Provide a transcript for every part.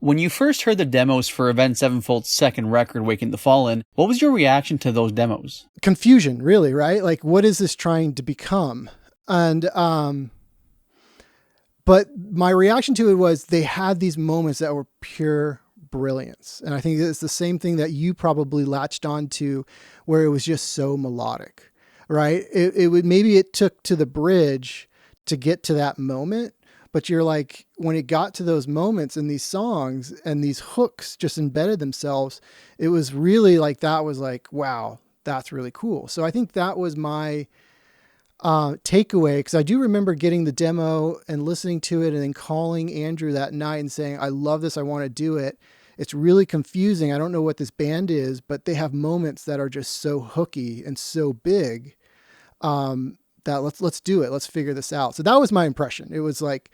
When you first heard the demos for Avenged Sevenfold's second record, Waking the Fallen, what was your reaction to those demos? Confusion, really, right? Like, what is this trying to become? And, but my reaction to it was they had these moments that were pure brilliance. And I think it's the same thing that you probably latched onto, where it was just so melodic, right? Maybe it took to the bridge to get to that moment, but you're like, when it got to those moments in these songs and these hooks just embedded themselves, it was really like, that was like, wow, that's really cool. So I think that was my takeaway, because I do remember getting the demo and listening to it and then calling Andrew that night and saying, I love this. I want to do it. It's really confusing. I don't know what this band is, but they have moments that are just so hooky and so big that let's do it. Let's figure this out. So that was my impression. It was like,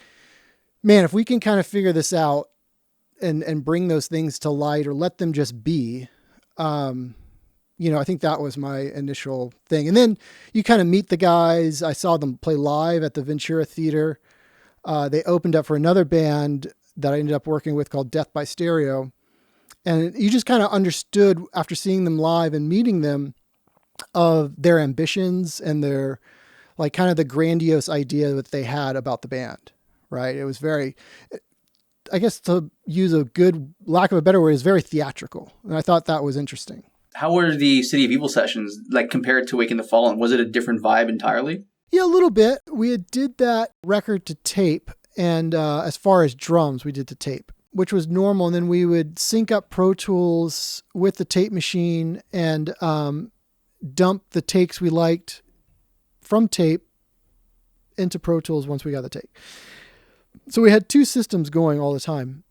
man, if we can kind of figure this out and bring those things to light or let them just be, I think that was my initial thing. And then you kind of meet the guys. I saw them play live at the Ventura Theater. They opened up for another band that I ended up working with called Death by Stereo. And you just kind of understood after seeing them live and meeting them of their ambitions and their, like, kind of the grandiose idea that they had about the band, right? It was very, I guess, to use a good, lack of a better word, is very theatrical. And I thought that was interesting. How were the City of Evil sessions, like, compared to Waking the Fallen? Was it a different vibe entirely? Yeah, a little bit. We did that record to tape. And as far as drums, we did to tape, which was normal. And then we would sync up Pro Tools with the tape machine and dump the takes we liked from tape into Pro Tools once we got the tape. So we had two systems going all the time.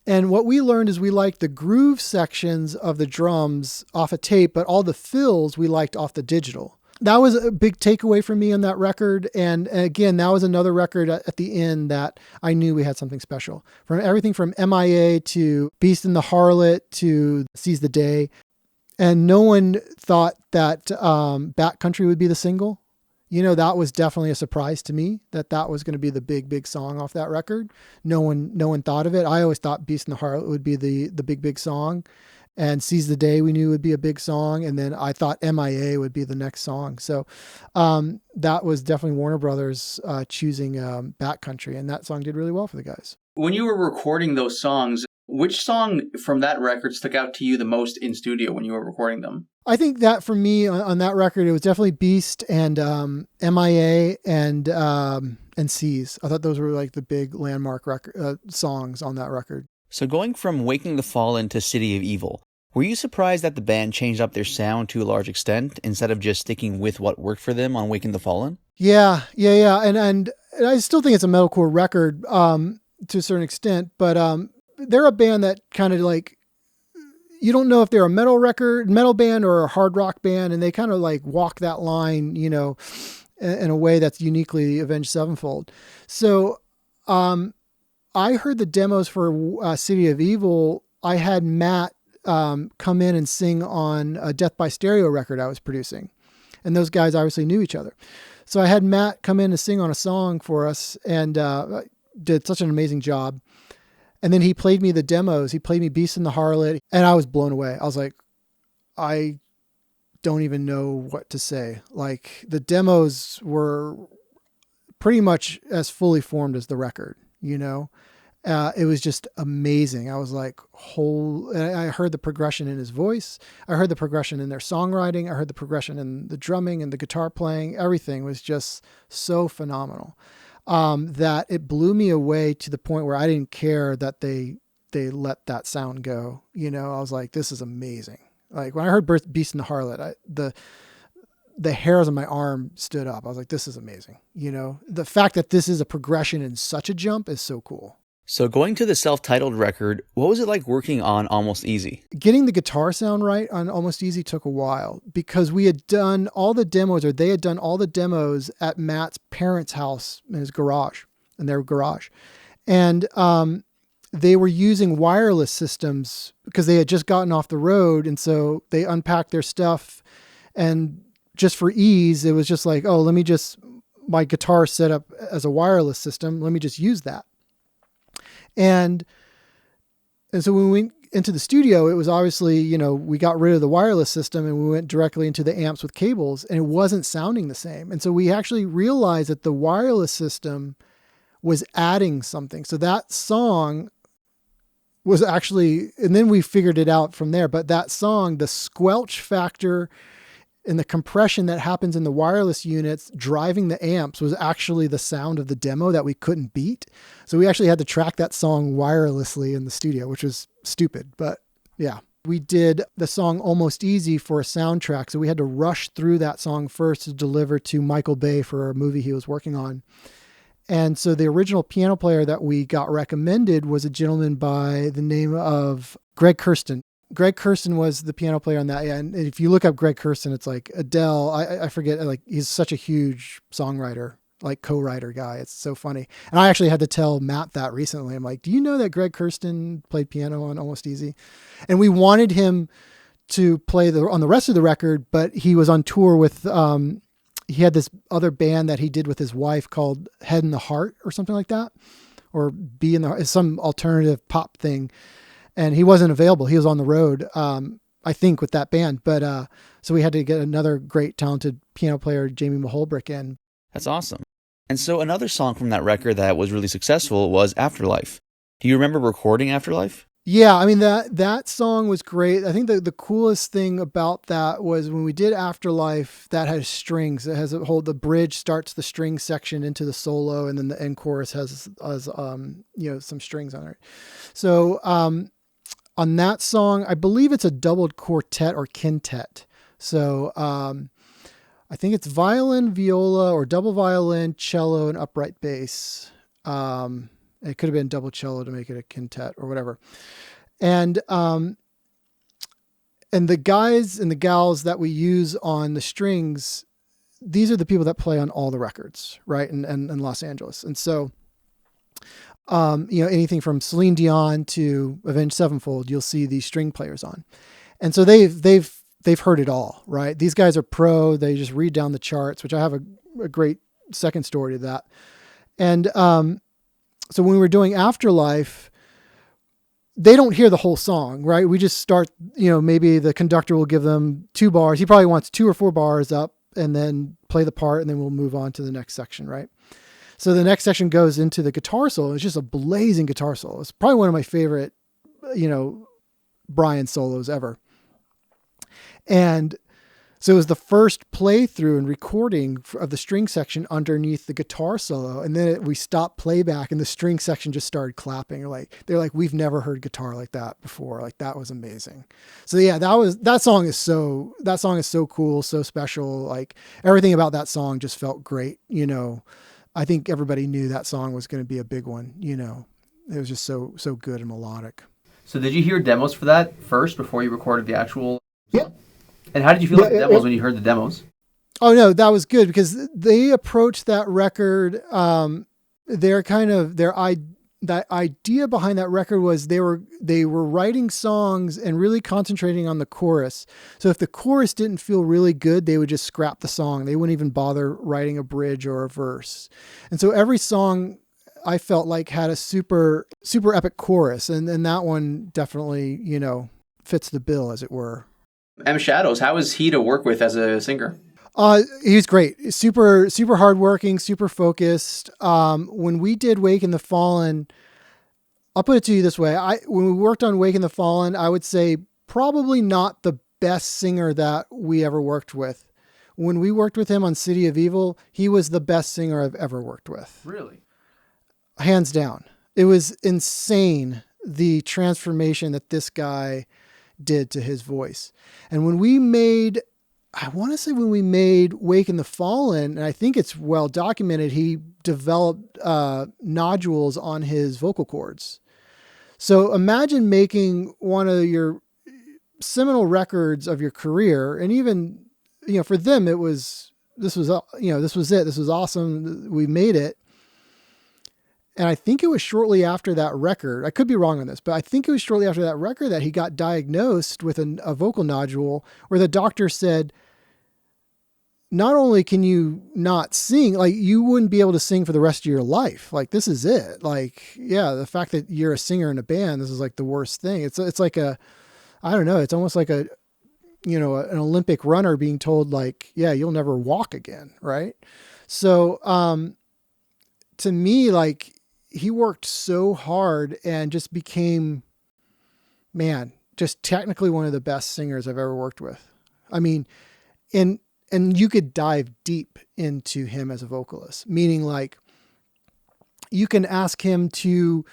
And what we learned is we liked the groove sections of the drums off a tape, but all the fills we liked off the digital. That was a big takeaway for me on that record. And again, that was another record at the end that I knew we had something special. From everything from M.I.A. to Beast and the Harlot to Seize the Day. And no one thought that Backcountry would be the single. That was definitely a surprise to me that was going to be the big song off that record. No one thought of it. I always thought Beast and the Harlot would be the big song. And Seize the Day we knew would be a big song. And then I thought M.I.A. would be the next song. So that was definitely Warner Brothers choosing Backcountry. And that song did really well for the guys. When you were recording those songs, which song from that record stuck out to you the most in studio when you were recording them? I think that for me on that record, it was definitely Beast and M.I.A. and Seize. I thought those were like the big landmark songs on that record. So going from Waking the Fallen to City of Evil, were you surprised that the band changed up their sound to a large extent instead of just sticking with what worked for them on Waking the Fallen? Yeah. And I still think it's a metalcore record to a certain extent, but they're a band that kind of like, you don't know if they're a metal band or a hard rock band, and they kind of like walk that line, in a way that's uniquely Avenged Sevenfold. So I heard the demos for City of Evil. I had Matt come in and sing on a Death by Stereo record I was producing. And those guys obviously knew each other. So I had Matt come in and sing on a song for us and did such an amazing job. And then he played me the demos. He played me Beast and the Harlot. And I was blown away. I was like, I don't even know what to say. Like, the demos were pretty much as fully formed as the record, It was just amazing. I was like, I heard the progression in his voice. I heard the progression in their songwriting. I heard the progression in the drumming and the guitar playing. Everything was just so phenomenal. That it blew me away to the point where I didn't care that they let that sound go. I was like, this is amazing. Like, when I heard Beast and the Harlot, the hairs on my arm stood up. I was like, this is amazing. The fact that this is a progression in such a jump is so cool. So going to the self-titled record, what was it like working on Almost Easy? Getting the guitar sound right on Almost Easy took a while because we had done all the demos, or they had done all the demos at Matt's parents' house in their garage. And they were using wireless systems because they had just gotten off the road. And so they unpacked their stuff, and just for ease, it was just like, oh, my guitar set up as a wireless system. Let me just use that. And And so when we went into the studio, it was obviously, you know, we got rid of the wireless system and we went directly into the amps with cables, and it wasn't sounding the same. And so we actually realized that the wireless system was adding something. So that song was actually, and then we figured it out from there, but that song, the squelch factor and the compression that happens in the wireless units driving the amps was actually the sound of the demo that we couldn't beat. So we actually had to track that song wirelessly in the studio, which was stupid, but yeah. We did the song Almost Easy for a soundtrack. So we had to rush through that song first to deliver to Michael Bay for a movie he was working on. And so the original piano player that we got recommended was a gentleman by the name of Greg Kurstin. Greg Kurstin was the piano player on that. Yeah, and if you look up Greg Kurstin, it's like Adele. I forget, like he's such a huge songwriter, like co-writer guy. It's so funny. And I actually had to tell Matt that recently. I'm like, do you know that Greg Kurstin played piano on Almost Easy? And we wanted him to play on the rest of the record, but he was on tour with, he had this other band that he did with his wife called Head in the Heart or something like that, or Be in the, some alternative pop thing. And he wasn't available. He was on the road, I think, with that band. But so we had to get another great, talented piano player, Jamie Maholbrick, in. That's awesome. And so another song from that record that was really successful was Afterlife. Do you remember recording Afterlife? Yeah, I mean, that song was great. I think the coolest thing about that was when we did Afterlife, that has strings. It has the bridge starts the string section into the solo, and then the end chorus has some strings on it. So on that song, I believe it's a doubled quartet or quintet. So I think it's violin, viola, or double violin, cello, and upright bass. It could have been double cello to make it a quintet or whatever. And the guys and the gals that we use on the strings, these are the people that play on all the records, right? In Los Angeles. And so, anything from Celine Dion to Avenged Sevenfold, you'll see these string players on. And so they've heard it all, right? These guys are pro. They just read down the charts, which I have a great second story to that. And, so when we were doing Afterlife, they don't hear the whole song, right? We just start, maybe the conductor will give them 2 bars. He probably wants 2 or 4 bars up and then play the part, and then we'll move on to the next section, right? So the next section goes into the guitar solo. It's just a blazing guitar solo. It's probably one of my favorite, Brian solos ever. And so it was the first playthrough and recording of the string section underneath the guitar solo. And then we stopped playback and the string section just started clapping. They're like, we've never heard guitar like that before. Like, that was amazing. So yeah, that song is so cool, so special. Like, everything about that song just felt great. I think everybody knew that song was going to be a big one. It was just so good and melodic. So did you hear demos for that first before you recorded the actual? Yeah. And how did you feel about the demos when you heard the demos? Oh no, that was good because they approached that record. That idea behind that record was they were writing songs and really concentrating on the chorus. So if the chorus didn't feel really good, they would just scrap the song. They wouldn't even bother writing a bridge or a verse. And so every song I felt like had a super, super epic chorus. And that one definitely, fits the bill, as it were. M. Shadows, how is he to work with as a singer? He was great. Super, super hardworking, super focused. When we did Wake in the Fallen, I'll put it to you this way. When we worked on Wake in the Fallen, I would say probably not the best singer that we ever worked with. When we worked with him on City of Evil, he was the best singer I've ever worked with. Really? Hands down. It was insane, the transformation that this guy did to his voice. And when we made Wake in the Fallen, and I think it's well documented, he developed nodules on his vocal cords. So imagine making one of your seminal records of your career, and even, for them, this was it. This was awesome. We made it. And I think it was shortly after that record, I could be wrong on this, but I think it was shortly after that record that he got diagnosed with a vocal nodule where the doctor said, not only can you not sing, like you wouldn't be able to sing for the rest of your life. Like this is it. Like, yeah, the fact that you're a singer in a band, this is like the worst thing. It's like I don't know. It's almost like an Olympic runner being told like, yeah, you'll never walk again. Right. So, to me, like he worked so hard and just became, man, just technically one of the best singers I've ever worked with. I mean, and you could dive deep into him as a vocalist, meaning like you can ask him to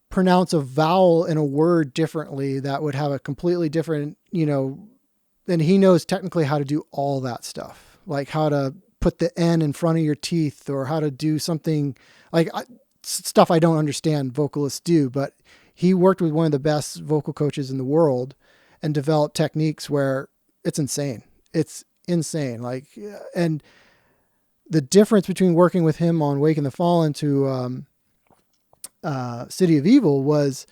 pronounce a vowel in a word differently that would have a completely different, and he knows technically how to do all that stuff, like how to put the N in front of your teeth or how to do something like stuff I don't understand vocalists do, but he worked with one of the best vocal coaches in the world and developed techniques where it's insane. It's insane. Like, and the difference between working with him on Waking the Fallen to City of Evil was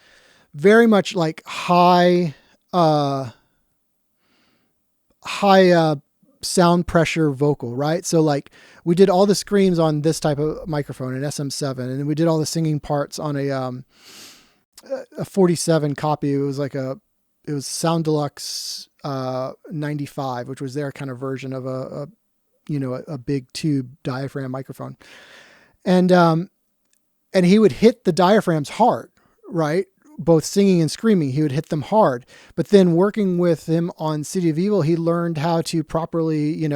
very much like high sound pressure vocal, right? So like we did all the screams on this type of microphone, an SM7, and then we did all the singing parts on a 47 copy. It was Sound Deluxe 95, which was their kind of version of a big tube diaphragm microphone. And he would hit the diaphragms hard, right? Both singing and screaming, he would hit them hard. But then working with him on City of Evil, he learned how to properly,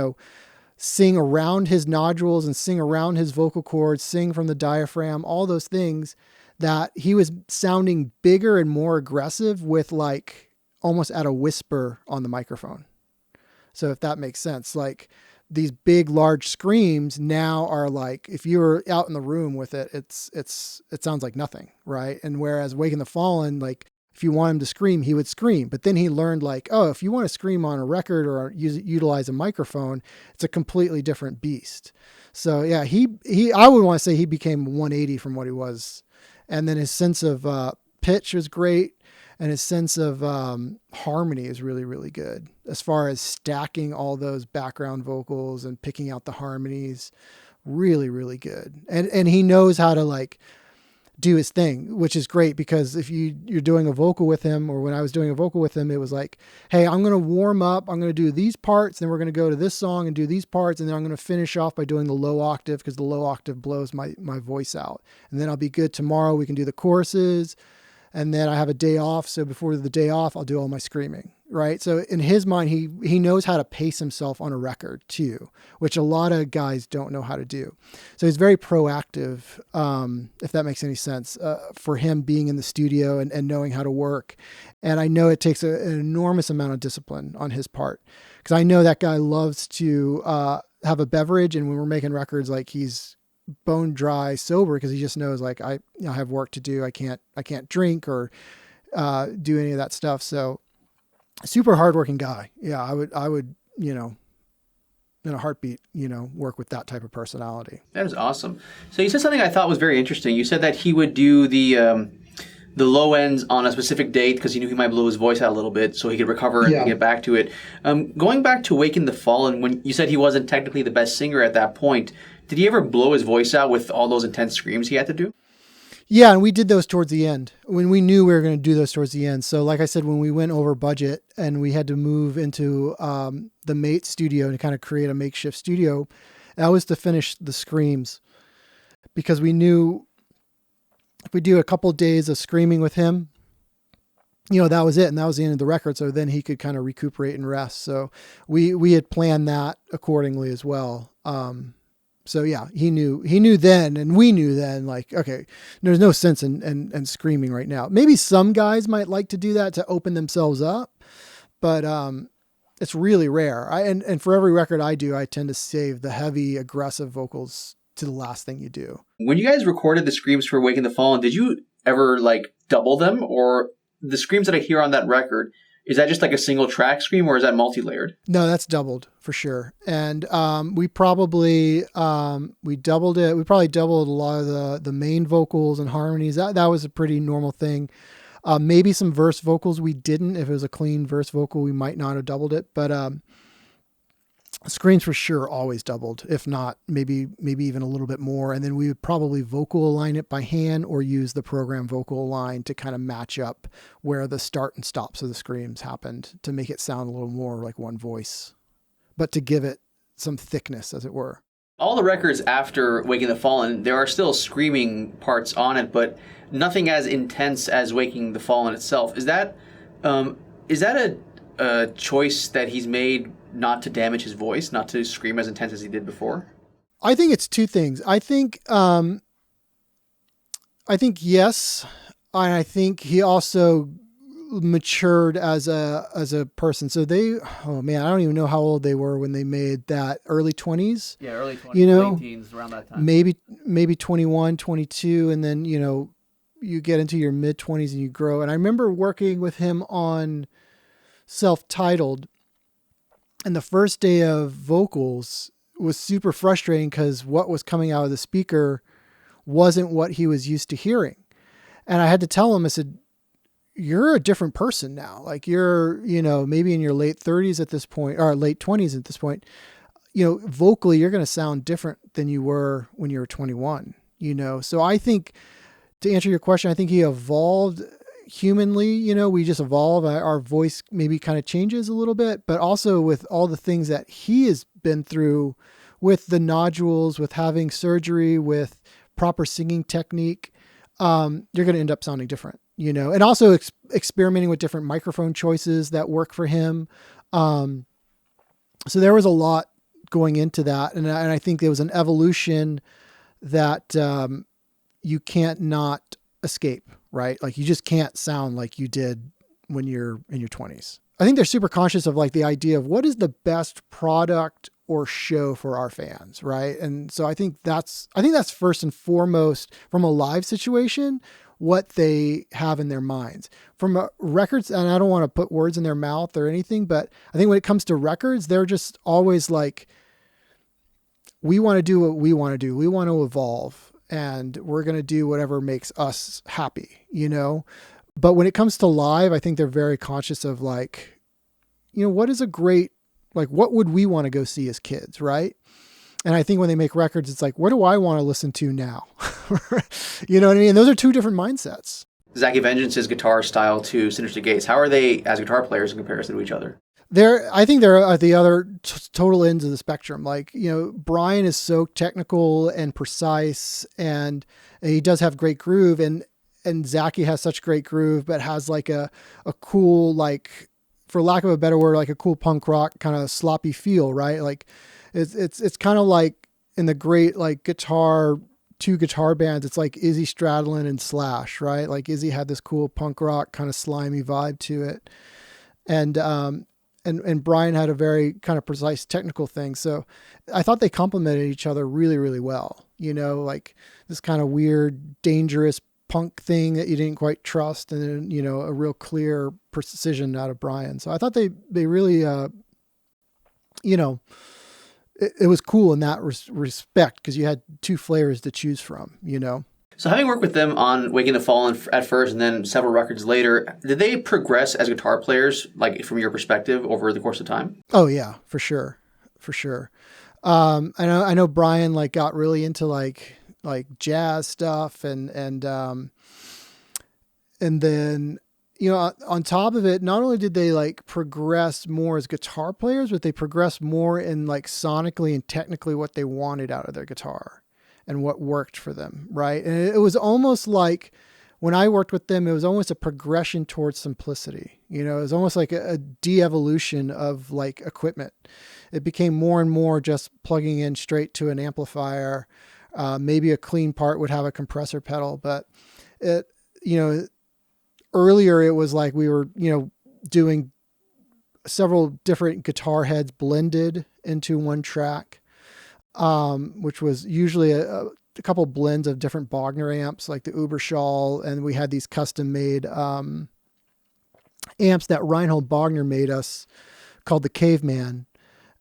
sing around his nodules and sing around his vocal cords, sing from the diaphragm, all those things that he was sounding bigger and more aggressive with, like almost at a whisper on the microphone. So if that makes sense, like these big, large screams now are like, if you were out in the room with it, it sounds like nothing. Right. And whereas Waking the Fallen, like if you want him to scream, he would scream, but then he learned like, oh, if you want to scream on a record or utilize a microphone, it's a completely different beast. So yeah, I would want to say he became 180 from what he was. And then his sense of pitch was great. And his sense of harmony is really, really good as far as stacking all those background vocals and picking out the harmonies. Really, really good. And he knows how to like do his thing, which is great because if you're doing a vocal with him, or when I was doing a vocal with him, it was like, hey, I'm going to warm up. I'm going to do these parts. Then we're going to go to this song and do these parts. And then I'm going to finish off by doing the low octave because the low octave blows my voice out. And then I'll be good tomorrow. We can do the choruses. And then I have a day off. So before the day off, I'll do all my screaming, right? So in his mind, he knows how to pace himself on a record too, which a lot of guys don't know how to do. So he's very proactive, if that makes any sense, for him being in the studio and knowing how to work. And I know it takes an enormous amount of discipline on his part, because I know that guy loves to have a beverage. And when we're making records, like he's bone dry sober because he just knows like I have work to do. I can't drink or do any of that stuff. So super hardworking guy. Yeah, I would in a heartbeat work with that type of personality. That is awesome. So you said something I thought was very interesting. You said that he would do the low ends on a specific date because he knew he might blow his voice out a little bit so he could recover and get back to it. Going back to Waking the Fallen, when you said he wasn't technically the best singer at that point, did he ever blow his voice out with all those intense screams he had to do? Yeah, and we did those towards the end when we knew we were going to do those towards the end. So like I said, when we went over budget and we had to move into the M.I.A studio to kind of create a makeshift studio, that was to finish the screams, because we knew if we do a couple of days of screaming with him, that was it. And that was the end of the record. So then he could kind of recuperate and rest. So we had planned that accordingly as well. So yeah, he knew then, and we knew then, like, okay, there's no sense in screaming right now. Maybe some guys might like to do that to open themselves up, but it's really rare. And for every record I do, I tend to save the heavy, aggressive vocals to the last thing you do. When you guys recorded the screams for Waking the Fallen, did you ever like double them, or the screams that I hear on that record? Is that just like a single track scream, or is that multi-layered? No, that's doubled for sure. And we probably doubled it. We probably doubled a lot of the main vocals and harmonies. That was a pretty normal thing. Maybe some verse vocals we didn't. If it was a clean verse vocal, we might not have doubled it. But Screams for sure always doubled, if not maybe even a little bit more. And then we would probably vocal align it by hand or use the program vocal align to kind of match up where the start and stops of the screams happened to make it sound a little more like one voice, but to give it some thickness, as it were. All the records after Waking the Fallen, there are still screaming parts on it, but nothing as intense as Waking the Fallen itself. Is that a choice that he's made not to damage his voice, not to scream as intense as he did before? I think it's two things. I think yes, and I think he also matured as a person. So oh man, I don't even know how old they were when they made that. Early 20s? Yeah, early 20s, late teens, around that time. Maybe 21, 22, and then, you get into your mid 20s and you grow. And I remember working with him on Self-Titled, and the first day of vocals was super frustrating because what was coming out of the speaker wasn't what he was used to hearing. And I had to tell him, I said, you're a different person now. Like you're, maybe in your late 30s at this point, or late 20s at this point, vocally, you're going to sound different than you were when you were 21, So I think, to answer your question, I think he evolved humanly. We just evolve. Our voice maybe kind of changes a little bit, but also with all the things that he has been through with the nodules, with having surgery, with proper singing technique, you're going to end up sounding different, and also experimenting with different microphone choices that work for him. So there was a lot going into that. And I think there was an evolution that you can't not escape, right? Like you just can't sound like you did when you're in your 20s. I think they're super conscious of like the idea of what is the best product or show for our fans, right? And so I think that's first and foremost from a live situation, what they have in their minds. From records, and I don't want to put words in their mouth or anything, but I think when it comes to records, they're just always like, we want to do what we want to do. We want to evolve, and we're going to do whatever makes us happy, But when it comes to live, I think they're very conscious of like, what is a great, like, what would we want to go see as kids, right? And I think when they make records, it's like, what do I want to listen to now? You know what I mean? And those are two different mindsets. Zacky Vengeance's guitar style to Synyster Gates, how are they as guitar players in comparison to each other? I think they're at the other total ends of the spectrum. Like, Brian is so technical and precise, and he does have great groove, and Zacky has such great groove, but has like a cool, like, for lack of a better word, like a cool punk rock kind of sloppy feel, right? Like it's kind of like in the great, like two guitar bands, it's like Izzy Stradlin and Slash, right? Like Izzy had this cool punk rock kind of slimy vibe to it. And Brian had a very kind of precise technical thing. So I thought they complemented each other really, really well. Like this kind of weird, dangerous punk thing that you didn't quite trust. And then, a real clear precision out of Brian. So I thought they really, it was cool in that respect because you had two flavors to choose from, So having worked with them on Waking the Fallen at first and then several records later, did they progress as guitar players, like from your perspective, over the course of time? Oh yeah, for sure. For sure. I know Brian like got really into like jazz stuff and then, on top of it, not only did they like progress more as guitar players, but they progressed more in like sonically and technically what they wanted out of their guitar and what worked for them. Right. And it was almost like when I worked with them, it was almost a progression towards simplicity. It was almost like a de-evolution of like equipment. It became more and more just plugging in straight to an amplifier. Maybe a clean part would have a compressor pedal, but earlier it was like we were, doing several different guitar heads blended into one track, which was usually a couple blends of different Bogner amps, like the Uberschall. And we had these custom made amps that Reinhold Bogner made us called the Caveman.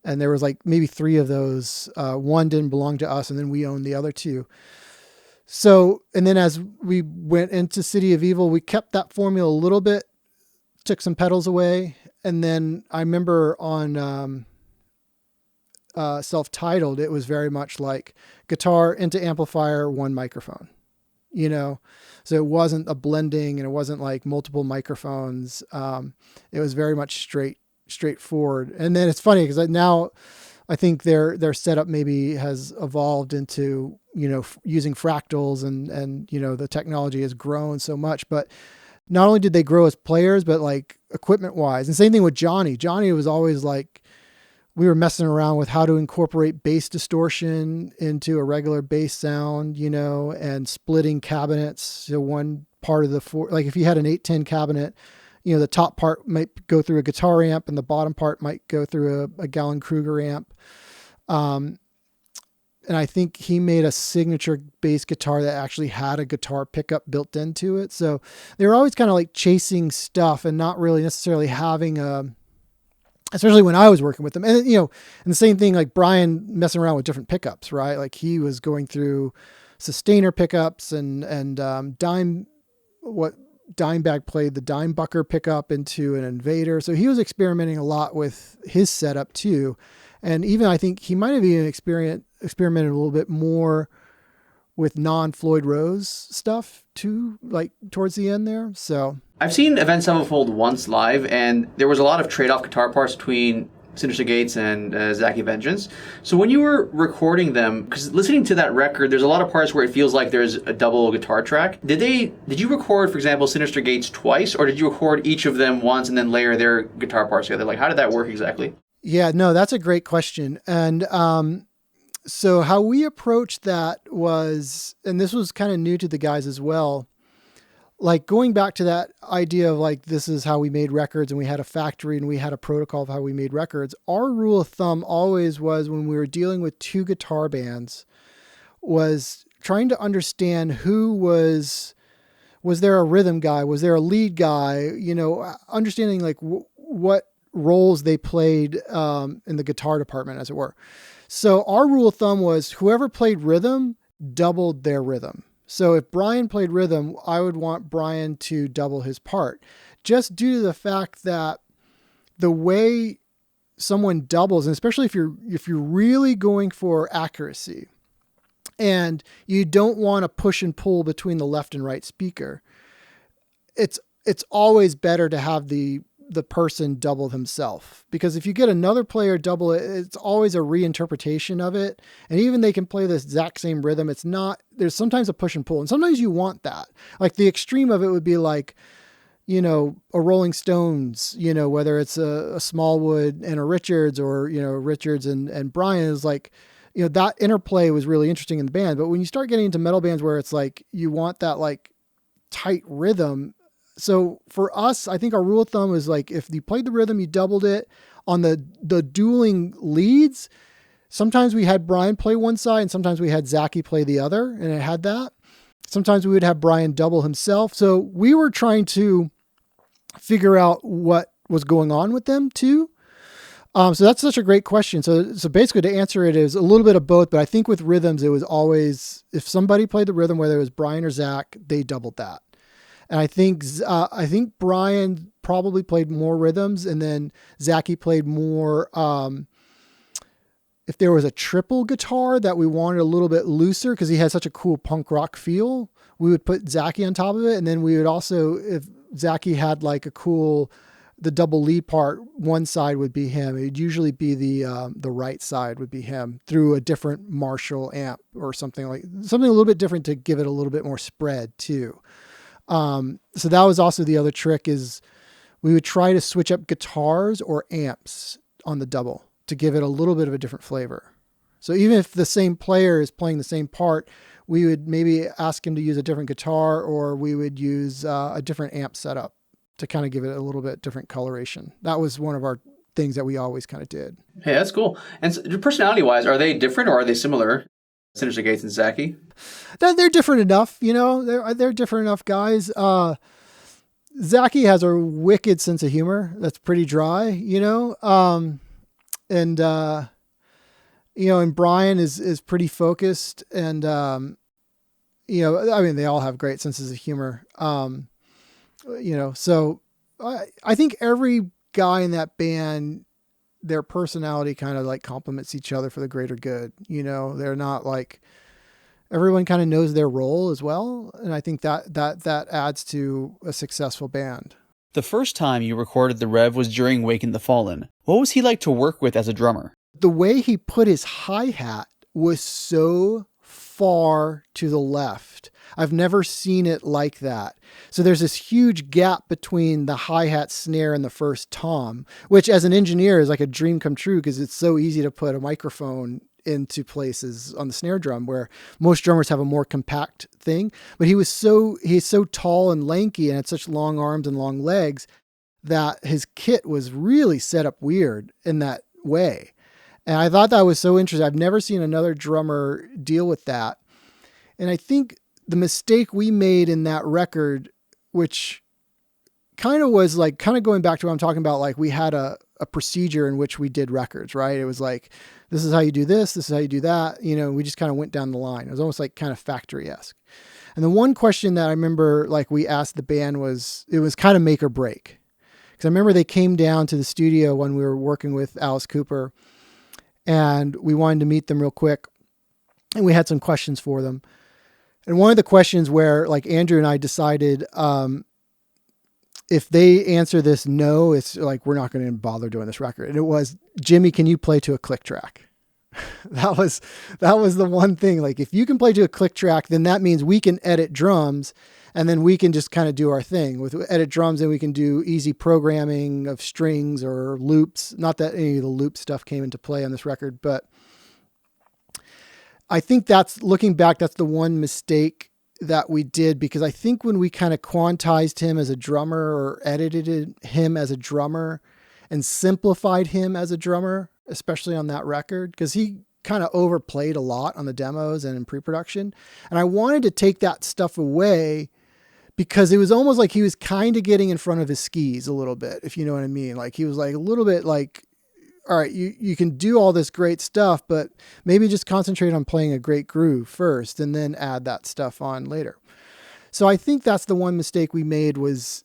And there was like maybe 3 of those. One didn't belong to us, and then we owned the other 2. So, and then as we went into City of Evil, we kept that formula a little bit, took some pedals away. And then I remember on self-titled, it was very much like guitar into amplifier, one microphone, you know? So it wasn't a blending and it wasn't like multiple microphones. It was very much straightforward. And then it's funny because now I think their setup maybe has evolved into, you know, using fractals and, you know, the technology has grown so much, but not only did they grow as players, but like equipment wise, and same thing with Johnny. Johnny was always like, we were messing around with how to incorporate bass distortion into a regular bass sound, you know, and splitting cabinets. So one part of the four, like if you had an 810 cabinet, you know, the top part might go through a guitar amp and the bottom part might go through a Gallon-Kruger amp. And I think he made a signature bass guitar that actually had a guitar pickup built into it. So they were always kind of like chasing stuff and not really necessarily having especially when I was working with them. And, you know, and the same thing, like Brian messing around with different pickups, right? Like he was going through sustainer pickups and Dimebag played the Dimebucker pickup into an Invader. So he was experimenting a lot with his setup too. And even I think he might have even experimented a little bit more with non-Floyd Rose stuff too, like towards the end there. So I've seen Avenged Sevenfold once live, and there was a lot of trade-off guitar parts between Synyster Gates and Zacky Vengeance. So when you were recording them, because listening to that record, there's a lot of parts where it feels like there's a double guitar track. Did you record, for example, Synyster Gates twice, or did you record each of them once and then layer their guitar parts together? Like, how did that work exactly? Yeah, no, that's a great question. And so how we approached that was, and this was kind of new to the guys as well, like going back to that idea of like, this is how we made records and we had a factory and we had a protocol of how we made records. Our rule of thumb always was, when we were dealing with two guitar bands, was trying to understand who was there a rhythm guy? Was there a lead guy? You know, understanding like what roles they played in the guitar department, as it were. So our rule of thumb was whoever played rhythm doubled their rhythm. So if Brian played rhythm, I would want Brian to double his part, just due to the fact that the way someone doubles, and especially if you're really going for accuracy and you don't want to push and pull between the left and right speaker, it's always better to have the person double himself, because if you get another player double it, it's always a reinterpretation of it. And even they can play this exact same rhythm. There's sometimes a push and pull, and sometimes you want that. Like the extreme of it would be like, you know, a Rolling Stones, you know, whether it's a Smallwood and a Richards, or, you know, Richards and Brian, is like, you know, that interplay was really interesting in the band. But when you start getting into metal bands where it's like, you want that like tight rhythm. So for us, I think our rule of thumb is like, if you played the rhythm, you doubled it. On the dueling leads, sometimes we had Brian play one side and sometimes we had Zacky play the other, and it had that. Sometimes we would have Brian double himself. So we were trying to figure out what was going on with them too. So that's such a great question. So basically to answer it is a little bit of both, but I think with rhythms, it was always, if somebody played the rhythm, whether it was Brian or Zach, they doubled that. And I think Brian probably played more rhythms, and then Zacky played more. If there was a triple guitar that we wanted a little bit looser, because he had such a cool punk rock feel, we would put Zacky on top of it. And then we would also, if Zacky had like the double lead part, one side would be him. It'd usually be the right side would be him through a different Marshall amp or something a little bit different to give it a little bit more spread too. So that was also the other trick, is we would try to switch up guitars or amps on the double to give it a little bit of a different flavor. So even if the same player is playing the same part, we would maybe ask him to use a different guitar, or we would use a different amp setup to kind of give it a little bit different coloration. That was one of our things that we always kind of did. Hey, that's cool. And so, personality-wise, are they different or are they similar? Synyster Gates and Zacky? They're different enough, you know. They're different enough guys. Zacky has a wicked sense of humor that's pretty dry, you know. And Brian is pretty focused, and you know, I mean, they all have great senses of humor. You know, so I think every guy in that band their personality kind of like complements each other for the greater good. You know, they're not like, everyone kind of knows their role as well. And I think that adds to a successful band. The first time you recorded the Rev was during Waken the Fallen. What was he like to work with as a drummer? The way he put his hi-hat was so far to the left. I've never seen it like that. So there's this huge gap between the hi-hat, snare, and the first tom, which as an engineer is like a dream come true because it's so easy to put a microphone into places on the snare drum where most drummers have a more compact thing. But he's so tall and lanky and had such long arms and long legs that his kit was really set up weird in that way. And I thought that was so interesting. I've never seen another drummer deal with that. And I think the mistake we made in that record, which kind of was like, kind of going back to what I'm talking about, like we had a procedure in which we did records, right? It was like, this is how you do this is how you do that. You know, we just kind of went down the line. It was almost like kind of factory-esque. And the one question that I remember, like we asked the band was, it was kind of make or break. Because I remember they came down to the studio when we were working with Alice Cooper, and we wanted to meet them real quick. And we had some questions for them. And one of the questions where like Andrew and I decided, if they answer this no, it's like, we're not going to bother doing this record. And it was, Jimmy, can you play to a click track? that was the one thing. Like, if you can play to a click track, then that means we can edit drums, and then we can just kind of do our thing with edit drums, and we can do easy programming of strings or loops. Not that any of the loop stuff came into play on this record, but I think that's, looking back, that's the one mistake that we did, because I think when we kind of quantized him as a drummer or edited him as a drummer and simplified him as a drummer, especially on that record, because he kind of overplayed a lot on the demos and in pre-production. And I wanted to take that stuff away because it was almost like he was kind of getting in front of his skis a little bit, if you know what I mean. Like he was like a little bit like, all right, you can do all this great stuff, but maybe just concentrate on playing a great groove first and then add that stuff on later. So I think that's the one mistake we made was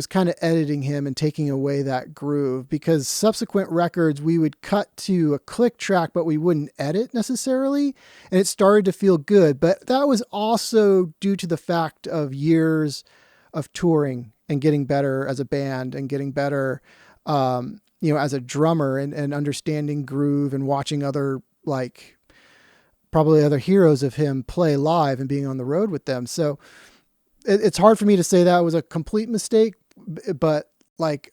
kind of editing him and taking away that groove, because subsequent records we would cut to a click track, but we wouldn't edit necessarily. And it started to feel good, but that was also due to the fact of years of touring and getting better as a band and getting better, as a drummer and understanding groove and watching other, like probably other heroes of him play live and being on the road with them. So it's hard for me to say that was a complete mistake, but like,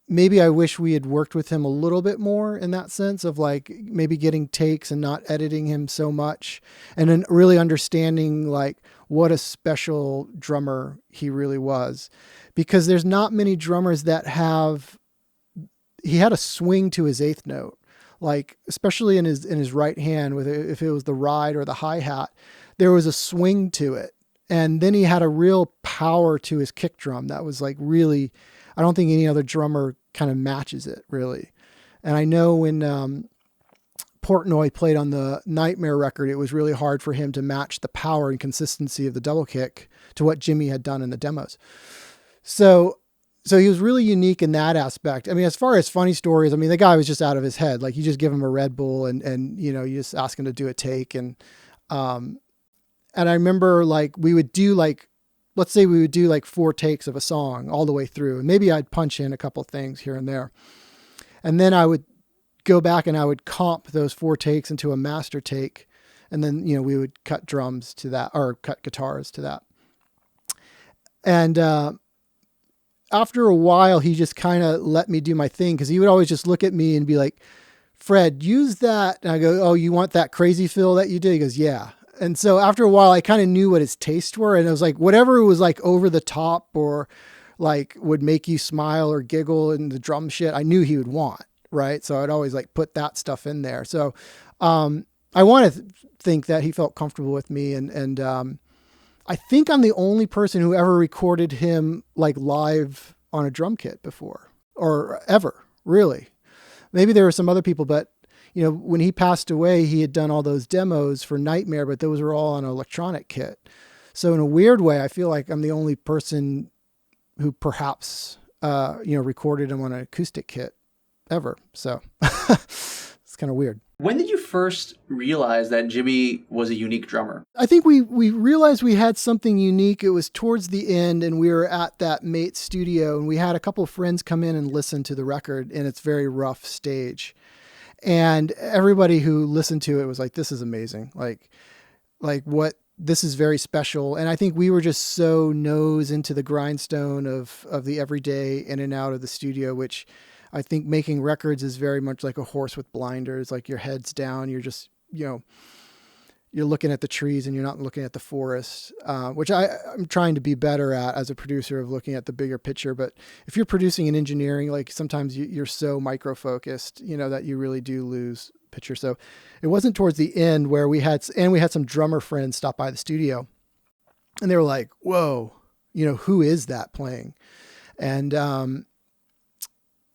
maybe I wish we had worked with him a little bit more in that sense of like maybe getting takes and not editing him so much, and then really understanding like what a special drummer he really was, because there's not many drummers that he had a swing to his eighth note, like especially in his right hand with if it was the ride or the hi-hat, there was a swing to it. And then he had a real power to his kick drum that was like really, I don't think any other drummer kind of matches it really. And I know when Portnoy played on the Nightmare record, it was really hard for him to match the power and consistency of the double kick to what Jimmy had done in the demos. So he was really unique in that aspect. I mean, as far as funny stories, I mean, the guy was just out of his head. Like you just give him a Red Bull and you just ask him to do a take. And I remember like we would do like, let's say we would do like 4 takes of a song all the way through. And maybe I'd punch in a couple things here and there. And then I would go back and I would comp those 4 takes into a master take. And then, we would cut drums to that or cut guitars to that. And, after a while, he just kind of let me do my thing, because he would always just look at me and be like, Fred, use that. And I go, oh, you want that crazy fill that you did? He goes, yeah. And so after a while, I kind of knew what his tastes were. And it was like, whatever was like over the top or like would make you smile or giggle in the drum shit, I knew he would want. Right. So I'd always like put that stuff in there. So I want to think that he felt comfortable with me. And I think I'm the only person who ever recorded him like live on a drum kit before, or ever, really. Maybe there were some other people, but when he passed away, he had done all those demos for Nightmare, but those were all on an electronic kit. So in a weird way, I feel like I'm the only person who perhaps, recorded him on an acoustic kit ever. So it's kind of weird. When did you first realize that Jimmy was a unique drummer? I think we realized we had something unique. It was towards the end, and we were at that M.I.A studio, and we had a couple of friends come in and listen to the record in its very rough stage. And everybody who listened to it was like, this is amazing. Like what, this is very special. And I think we were just so nose into the grindstone of the everyday in and out of the studio, which I think making records is very much like a horse with blinders, like your head's down. You're just, you're looking at the trees and you're not looking at the forest, which I'm trying to be better at as a producer, of looking at the bigger picture. But if you're producing in engineering, like sometimes you're so micro-focused, that you really do lose picture. So it wasn't towards the end where we had some drummer friends stop by the studio, and they were like, whoa, who is that playing? And,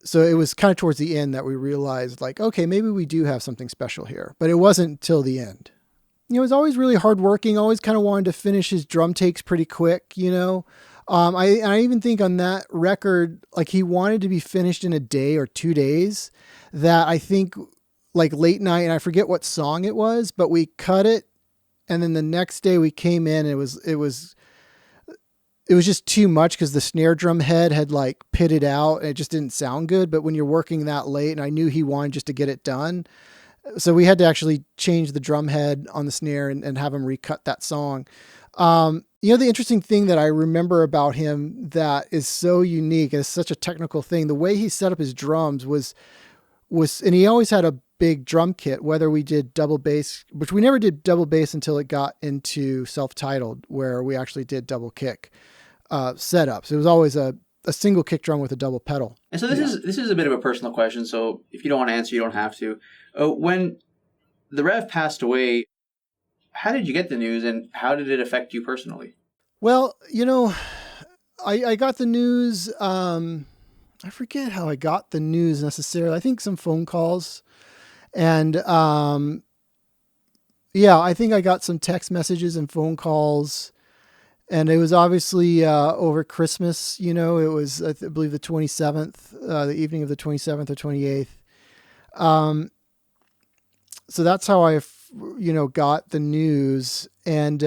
so it was kind of towards the end that we realized, like, okay, maybe we do have something special here, but it wasn't till the end. He was always really hardworking, always kind of wanted to finish his drum takes pretty quick, I even think on that record, like he wanted to be finished in a day or 2 days, that I think like late night, and I forget what song it was, but we cut it. And then the next day we came in, and it was just too much because the snare drum head had like pitted out and it just didn't sound good. But when you're working that late, and I knew he wanted just to get it done, so we had to actually change the drum head on the snare and have him recut that song. The interesting thing that I remember about him that is so unique, and it's such a technical thing, the way he set up his drums was, and he always had a big drum kit, whether we did double bass, which we never did double bass until it got into Self-Titled, where we actually did double kick setups. It was always a single kick drum with a double pedal. And so this is a bit of a personal question. So if you don't want to answer, you don't have to. When the Rev passed away, how did you get the news, and how did it affect you personally? Well, I got the news. I forget how I got the news necessarily. I think some phone calls, and I think I got some text messages and phone calls. And it was obviously over Christmas, it was, I believe, the 27th, the evening of the 27th or 28th. So that's how I, got the news. And,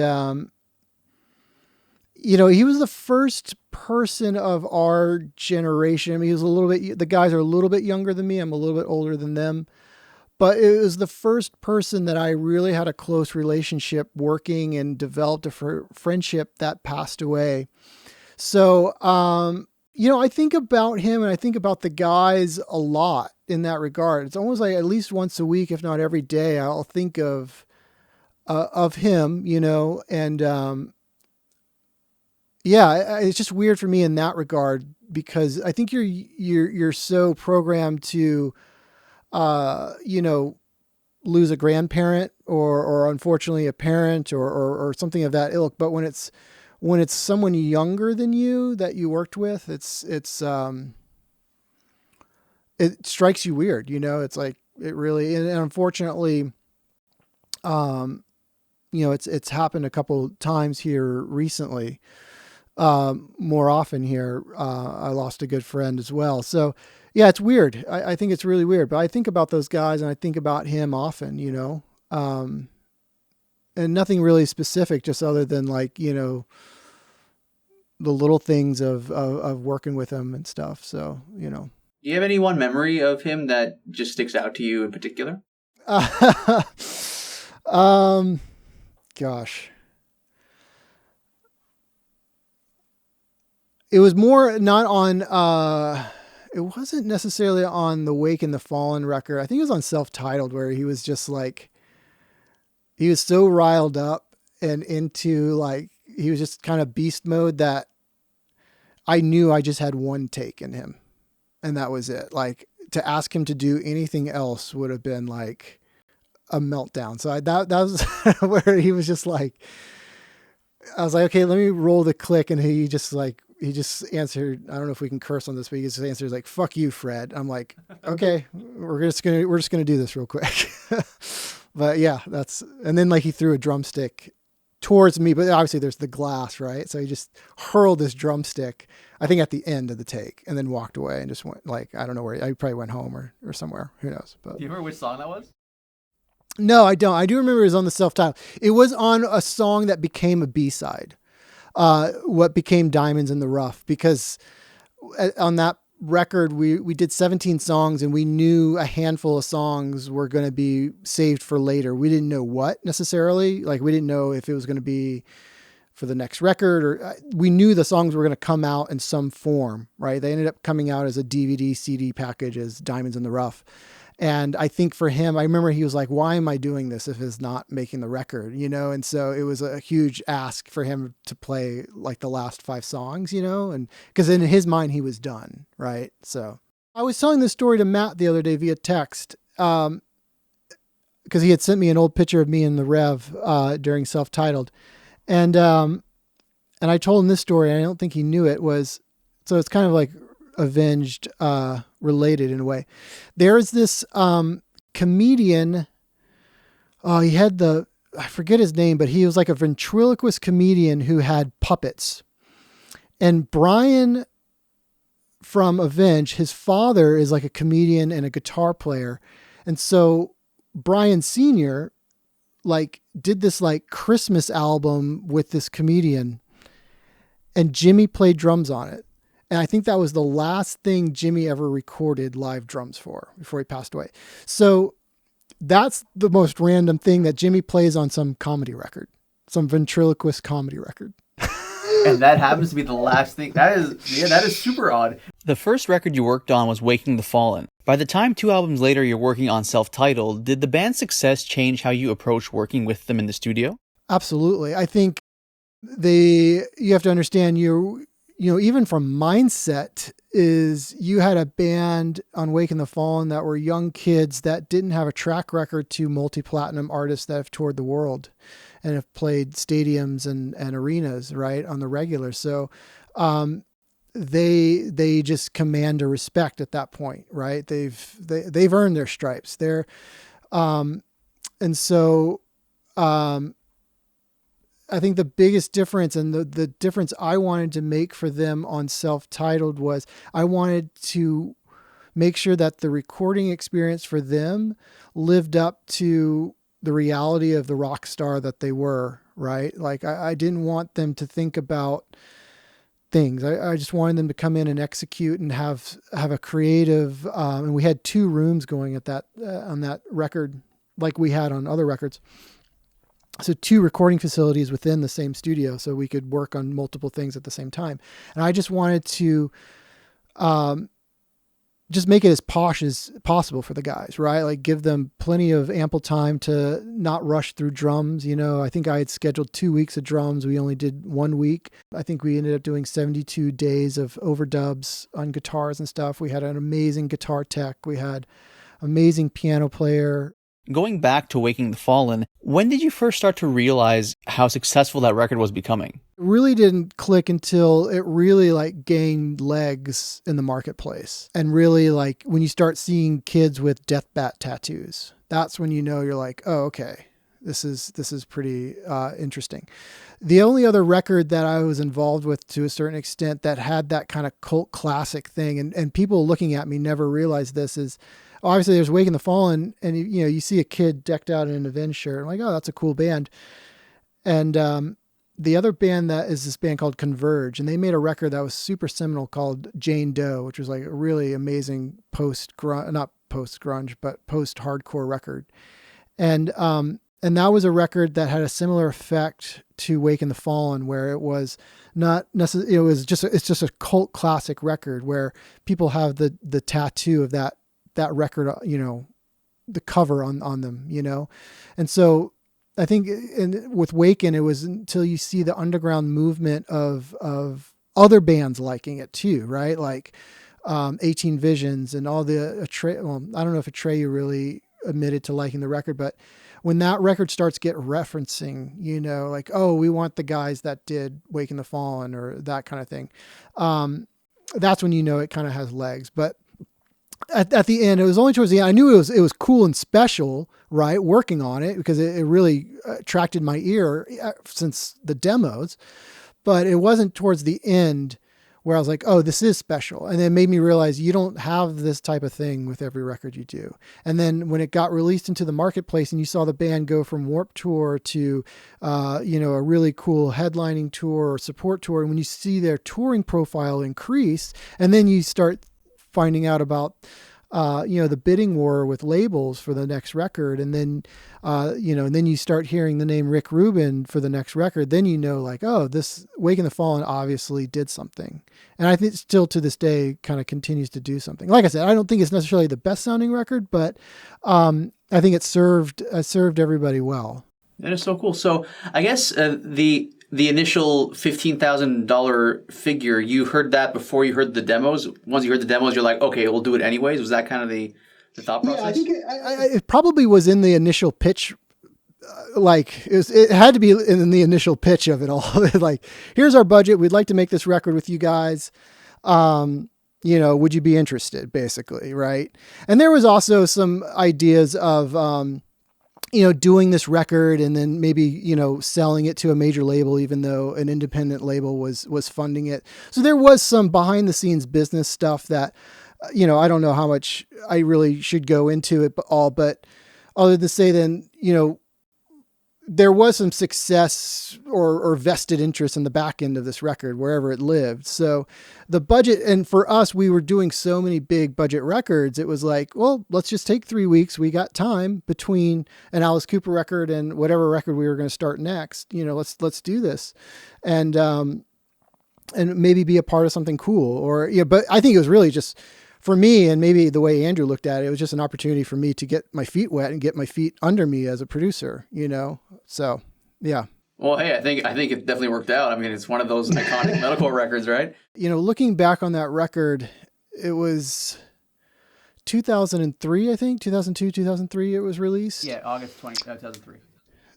he was the first person of our generation. I mean, he was the guys are a little bit younger than me. I'm a little bit older than them. But it was the first person that I really had a close relationship working and developed a friendship that passed away. So, I think about him, and I think about the guys a lot in that regard. It's almost like at least once a week, if not every day, I'll think of him, and, it's just weird for me in that regard, because I think you're so programmed to, lose a grandparent or unfortunately a parent or something of that ilk. But when it's someone younger than you that you worked with, it strikes you weird, it's like, it really, and unfortunately, it's happened a couple times here recently, more often here. I lost a good friend as well. So, yeah, it's weird. I think it's really weird, but I think about those guys, and I think about him often, and nothing really specific, just other than like, the little things of working with him and stuff. So, Do you have any one memory of him that just sticks out to you in particular? Gosh. It was more not on, it wasn't necessarily on the Wake and the Fallen record. I think it was on Self-Titled, where he was just like, he was so riled up and into, like, he was just kind of beast mode that I knew I just had one take in him, and that was it. Like, to ask him to do anything else would have been like a meltdown. So that was where he was just like, I was like, okay, let me roll the click. And he just answered, I don't know if we can curse on this, but he just answered like, fuck you, Fred. I'm like, okay, we're just going to do this real quick. But yeah, and then like he threw a drumstick towards me, but obviously there's the glass, right? So he just hurled this drumstick, I think at the end of the take, and then walked away and just went like, I don't know where, I probably went home or somewhere, who knows. But do you remember which song that was? No, I don't. I do remember it was on the self-titled. It was on a song that became a B-side, what became Diamonds in the Rough, because on that record, we did 17 songs and we knew a handful of songs were going to be saved for later. We didn't know what necessarily, like we didn't know if it was going to be for the next record, or we knew the songs were going to come out in some form, right? They ended up coming out as a DVD CD package as Diamonds in the Rough. And I think for him, I remember he was like, why am I doing this if it's not making the record, you know? And so it was a huge ask for him to play like the last 5 songs, you know, and because in his mind he was done. Right. So I was telling this story to Matt the other day via text, because he had sent me an old picture of me in the Rev, during Self-Titled. And I told him this story. I don't think he knew it was, so it's kind of like Avenged, related in a way. There's this comedian. He had I forget his name, but he was like a ventriloquist comedian who had puppets. And Brian from Avenged, his father is like a comedian and a guitar player. And so Brian Sr. like did this like Christmas album with this comedian, and Jimmy played drums on it. And I think that was the last thing Jimmy ever recorded live drums for before he passed away. So that's the most random thing, that Jimmy plays on some comedy record, some ventriloquist comedy record. And that happens to be the last thing. That is super odd. The first record you worked on was Waking the Fallen. By the time 2 albums later you're working on Self-Titled, did the band's success change how you approach working with them in the studio? Absolutely. I think you have to understand even from mindset is you had a band on Waking the Fallen that were young kids that didn't have a track record to multi-platinum artists that have toured the world and have played stadiums and arenas, right, on the regular. So, they just command a respect at that point, right? They've earned their stripes there. And so, I think the biggest difference, and the difference I wanted to make for them on Self-Titled, was I wanted to make sure that the recording experience for them lived up to the reality of the rock star that they were, right? Like I didn't want them to think about things. I just wanted them to come in and execute and have a creative, and we had 2 rooms going at that, on that record, like we had on other records. So 2 recording facilities within the same studio, so we could work on multiple things at the same time. And I just wanted to just make it as posh as possible for the guys, right? Like give them plenty of ample time to not rush through drums. You know, I think I had scheduled 2 weeks of drums. We only did 1 week. I think we ended up doing 72 days of overdubs on guitars and stuff. We had an amazing guitar tech. We had amazing piano player. Going back to Waking the Fallen, when did you first start to realize how successful that record was becoming? It really didn't click until it really like gained legs in the marketplace. And really like when you start seeing kids with death bat tattoos, that's when you know you're like, oh, okay, this is pretty interesting. The only other record that I was involved with to a certain extent that had that kind of cult classic thing, and people looking at me never realized this, is obviously there's Waking the Fallen, and you see a kid decked out in an Avenged shirt. I'm like, oh, that's a cool band. And the other band that is this band called Converge, and they made a record that was super seminal called Jane Doe, which was like a really amazing not post-grunge, but post-hardcore record. And that was a record that had a similar effect to Waking the Fallen, where it was not necessarily, it's just a cult classic record where people have the tattoo of that record, the cover on them, And so I think with Waken, it was until you see the underground movement of other bands liking it too, right? Like 18 Visions and all the I don't know if Atreyu really admitted to liking the record, but when that record starts get referencing, like, oh, we want the guys that did Waking the Fallen or that kind of thing. That's when it kind of has legs. But at the end, it was only towards the end. I knew it was cool and special, right? Working on it because it really attracted my ear since the demos, but it wasn't towards the end where I was like, oh, this is special. And then it made me realize you don't have this type of thing with every record you do. And then when it got released into the marketplace and you saw the band go from Warped Tour to, a really cool headlining tour or support tour, and when you see their touring profile increase, and then you start finding out about, the bidding war with labels for the next record. And then, and then you start hearing the name Rick Rubin for the next record. Then, like, oh, this Wake in the Fallen obviously did something. And I think still to this day kind of continues to do something. Like I said, I don't think it's necessarily the best sounding record, but I think it served everybody well. That is so cool. So I guess the initial $15,000 figure, you heard that before you heard the demos? Once you heard the demos, you're like, okay, we'll do it anyways? Was that kind of the thought process? Yeah, I think it probably was in the initial pitch. It had to be in the initial pitch of it all. Like, here's our budget. We'd like to make this record with you guys. Would you be interested, basically, right? And there was also some ideas of, doing this record and then maybe, selling it to a major label, even though an independent label was funding it. So there was some behind the scenes business stuff that, I don't know how much I really should go into it all, but other than say then, there was some success or vested interest in the back end of this record, wherever it lived. So the budget, and for us, we were doing so many big budget records. It was like, well, let's just take 3 weeks. We got time between an Alice Cooper record and whatever record we were going to start next. Let's do this. And maybe be a part of something cool but I think it was really just for me, and maybe the way Andrew looked at it, it was just an opportunity for me to get my feet wet and get my feet under me as a producer, So, yeah. Well, hey, I think it definitely worked out. I mean, it's one of those iconic metalcore records, right? Looking back on that record, it was 2003, I think, 2002, 2003 it was released. Yeah, August 2003.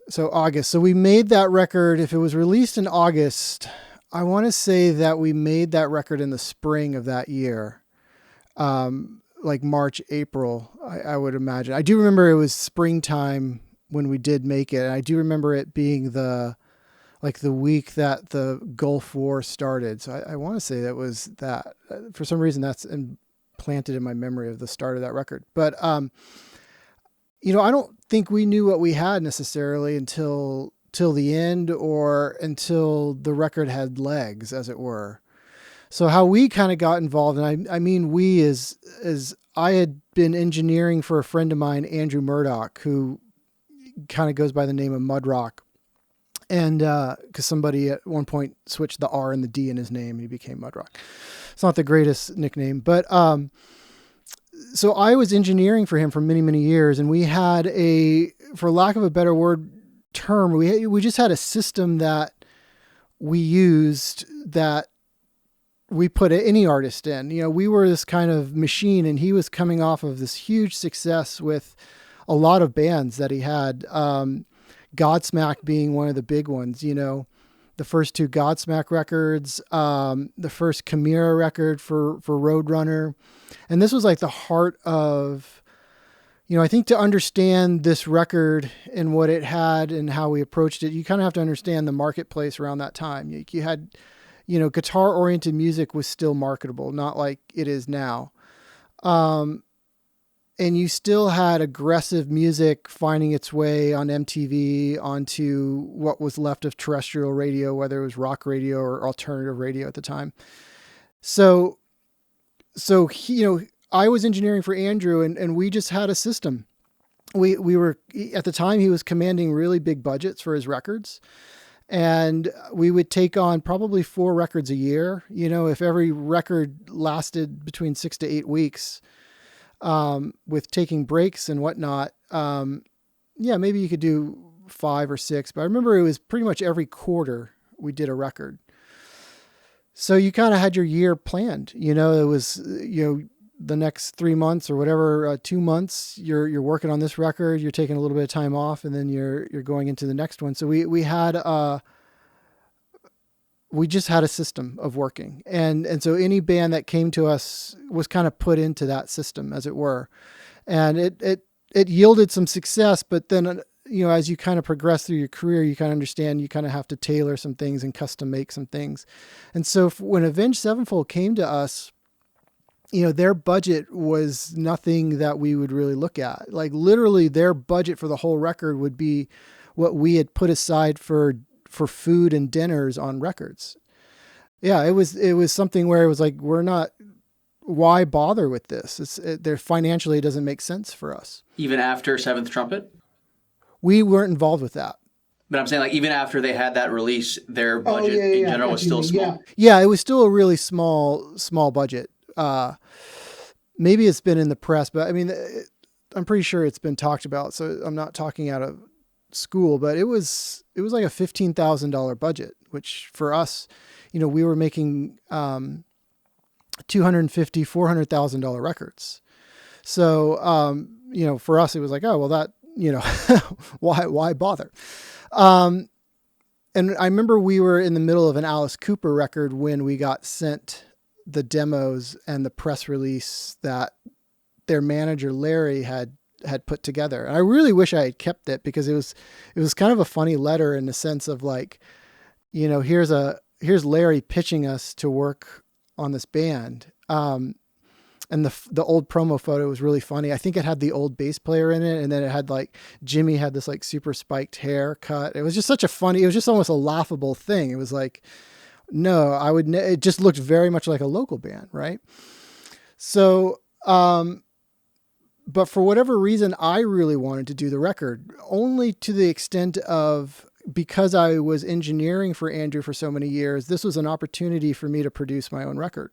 So August. So we made that record. If it was released in August, I want to say that we made that record in the spring of that year. Like March, April, I would imagine. I do remember it was springtime when we did make it. And I do remember it being the week that the Gulf War started. So I want to say that was that. For some reason, that's implanted in my memory of the start of that record. But, I don't think we knew what we had necessarily until the end or until the record had legs, as it were. So how we kind of got involved, and I mean we is I had been engineering for a friend of mine, Andrew Murdoch, who kind of goes by the name of Mudrock. And because somebody at one point switched the R and the D in his name, he became Mudrock. It's not the greatest nickname, but so I was engineering for him for many, many years, and we had for lack of a better term, we just had a system that we used that we put any artist in. We were this kind of machine, and he was coming off of this huge success with a lot of bands that he had. Godsmack being one of the big ones, the first 2 Godsmack records, the first Chimera record for Roadrunner. And this was like the heart of, I think to understand this record and what it had and how we approached it, you kind of have to understand the marketplace around that time. You had, guitar-oriented music was still marketable, not like it is now. And you still had aggressive music finding its way on MTV onto what was left of terrestrial radio, whether it was rock radio or alternative radio at the time. So I was engineering for Andrew, and we just had a system. We were, at the time, he was commanding really big budgets for his records. And we would take on probably 4 records a year. If every record lasted between 6 to 8 weeks, with taking breaks and whatnot, maybe you could do 5 or 6. But I remember it was pretty much every quarter we did a record. So you kind of had your year planned. It was, the next 3 months or whatever, 2 months, you're working on this record, you're taking a little bit of time off, and then you're going into the next one. So we had we just had a system of working. And so any band that came to us was kind of put into that system, as it were. And it yielded some success, but then, as you kind of progress through your career, you kind of understand you kind of have to tailor some things and custom make some things. And so when Avenged Sevenfold came to us, their budget was nothing that we would really look at. Like literally their budget for the whole record would be what we had put aside for food and dinners on records. Yeah, it was something where it was like, why bother with this? Financially, it doesn't make sense for us. Even after Seventh Trumpet? We weren't involved with that. But I'm saying, like, even after they had that release, their budget in general was still small. Yeah, it was still a really small budget. Maybe it's been in the press, but I mean, I'm pretty sure it's been talked about. So I'm not talking out of school, but it was like a $15,000 budget, which for us, we were making $250,000, $400,000 records. So, for us, it was like, oh, well, that, why bother? And I remember we were in the middle of an Alice Cooper record when we got sent the demos and the press release that their manager, Larry, had put together. And I really wish I had kept it, because it was kind of a funny letter in the sense of like, here's Larry pitching us to work on this band. And the old promo photo was really funny. I think it had the old bass player in it. And then it had like, Jimmy had this like super spiked haircut. It was just such it was just almost a laughable thing. It was like, no, it just looked very much like a local band. Right. So, but for whatever reason, I really wanted to do the record, only to the extent of, because I was engineering for Andrew for so many years, this was an opportunity for me to produce my own record.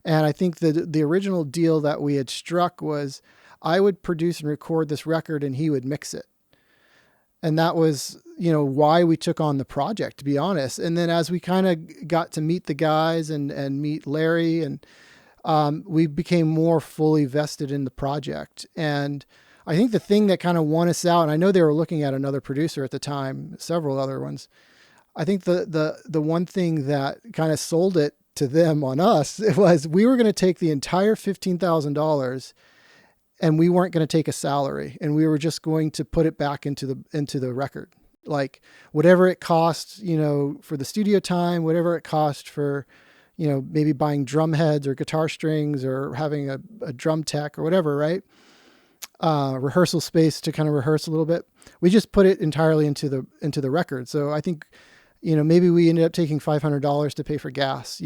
And I think the original deal that we had struck was I would produce and record this record and he would mix it. And that was, why we took on the project, to be honest. And then as we kind of got to meet the guys and meet Larry, and we became more fully vested in the project. And I think the thing that kind of won us out, and I know they were looking at another producer at the time, several other ones. I think the one thing that kind of sold it to them on us, it was we were going to take the entire $15,000 and we weren't going to take a salary, and we were just going to put it back into the record. Like whatever it cost, for the studio time, whatever it cost for, maybe buying drum heads or guitar strings or having a drum tech or whatever, right? Rehearsal space to kind of rehearse a little bit. We just put it entirely into the record. So I think, maybe we ended up taking $500 to pay for gas,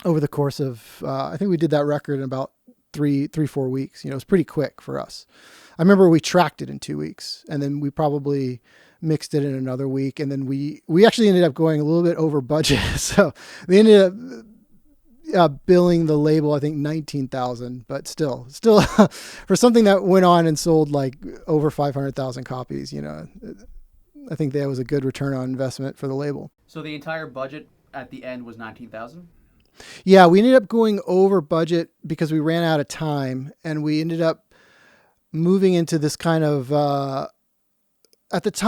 over the course of, I think we did that record in about 3-4 weeks. It was pretty quick for us. I remember we tracked it in 2 weeks, and then we probably mixed it in another week. And then we actually ended up going a little bit over budget. So we ended up billing the label, I think $19,000, but still for something that went on and sold like over 500,000 copies, I think that was a good return on investment for the label. So the entire budget at the end was $19,000? Yeah, we ended up going over budget because we ran out of time, and we ended up moving into this kind of, at that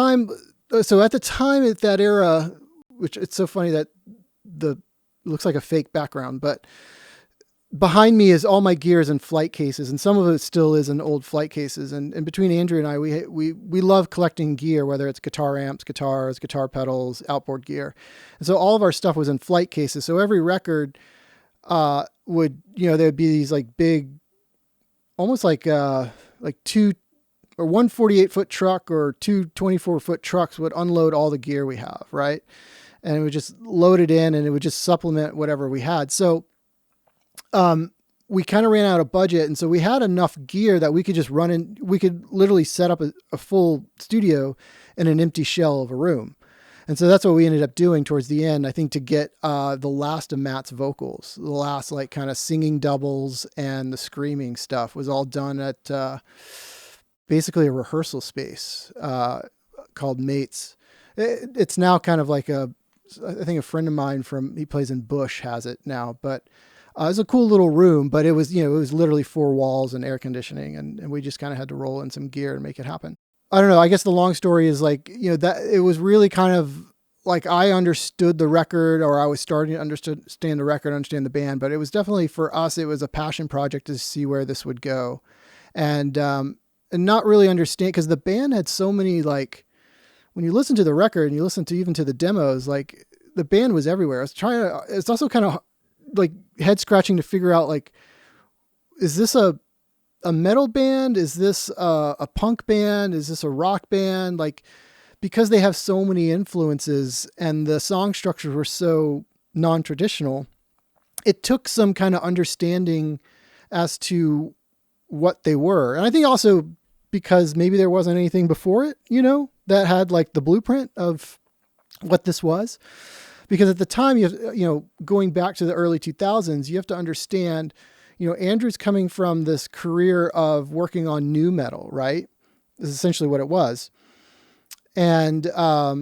era, which it's so funny that looks like a fake background, but behind me is all my gears and flight cases, and some of it still is in old flight cases. And between Andrew and I, we love collecting gear, whether it's guitar amps, guitars, guitar pedals, outboard gear. And so all of our stuff was in flight cases. So every record would, there'd be these like big, almost like two or 148-foot truck or two 24-foot trucks would unload all the gear we have, right? And it would just load it in, and it would just supplement whatever we had. So we kind of ran out of budget. And so we had enough gear that we could just run in. We could literally set up a full studio in an empty shell of a room. And so that's what we ended up doing towards the end, I think, to get the last of Matt's vocals, the last like kind of singing doubles and the screaming stuff was all done at basically a rehearsal space called Mates. It's now kind of like I think a friend of mine he plays in Bush has it now, but it was a cool little room, but it was literally 4 walls and air conditioning, and we just kind of had to roll in some gear and make it happen. I don't know. I guess the long story is like, that it was really kind of like I understood the record, or I was starting to understand the record, understand the band, but it was definitely for us, it was a passion project to see where this would go. And not really understand, because the band had so many, like, when you listen to the record and you listen to even to the demos, like the band was everywhere. It's also kind of like head scratching to figure out, like, is this a metal band? Is this a punk band? Is this a rock band? Like, because they have so many influences and the song structures were so non-traditional, it took some kind of understanding as to what they were. And I think also because maybe there wasn't anything before it, that had like the blueprint of what this was. Because at the time, going back to the early 2000s, you have to understand, Andrew's coming from this career of working on nu metal, right? This is essentially what it was. And, I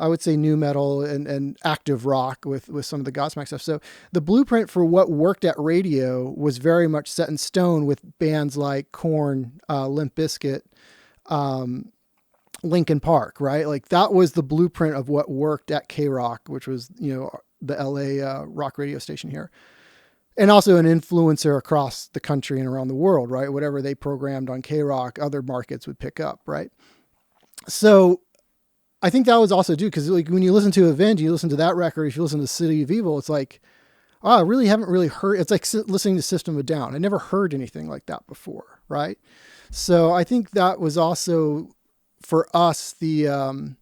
would say nu metal and active rock with some of the Godsmack stuff. So the blueprint for what worked at radio was very much set in stone with bands like Korn, Limp Bizkit, Linkin Park, right? Like that was the blueprint of what worked at K-Rock, which was, the LA rock radio station here. And also an influencer across the country and around the world, right? Whatever they programmed on K-Rock, other markets would pick up, right? So I think that was also due, because like when you listen to Avenged, you listen to that record, if you listen to City of Evil, it's like, I really haven't really heard, it's like listening to System of a Down. I never heard anything like that before, right? So I think that was also for us the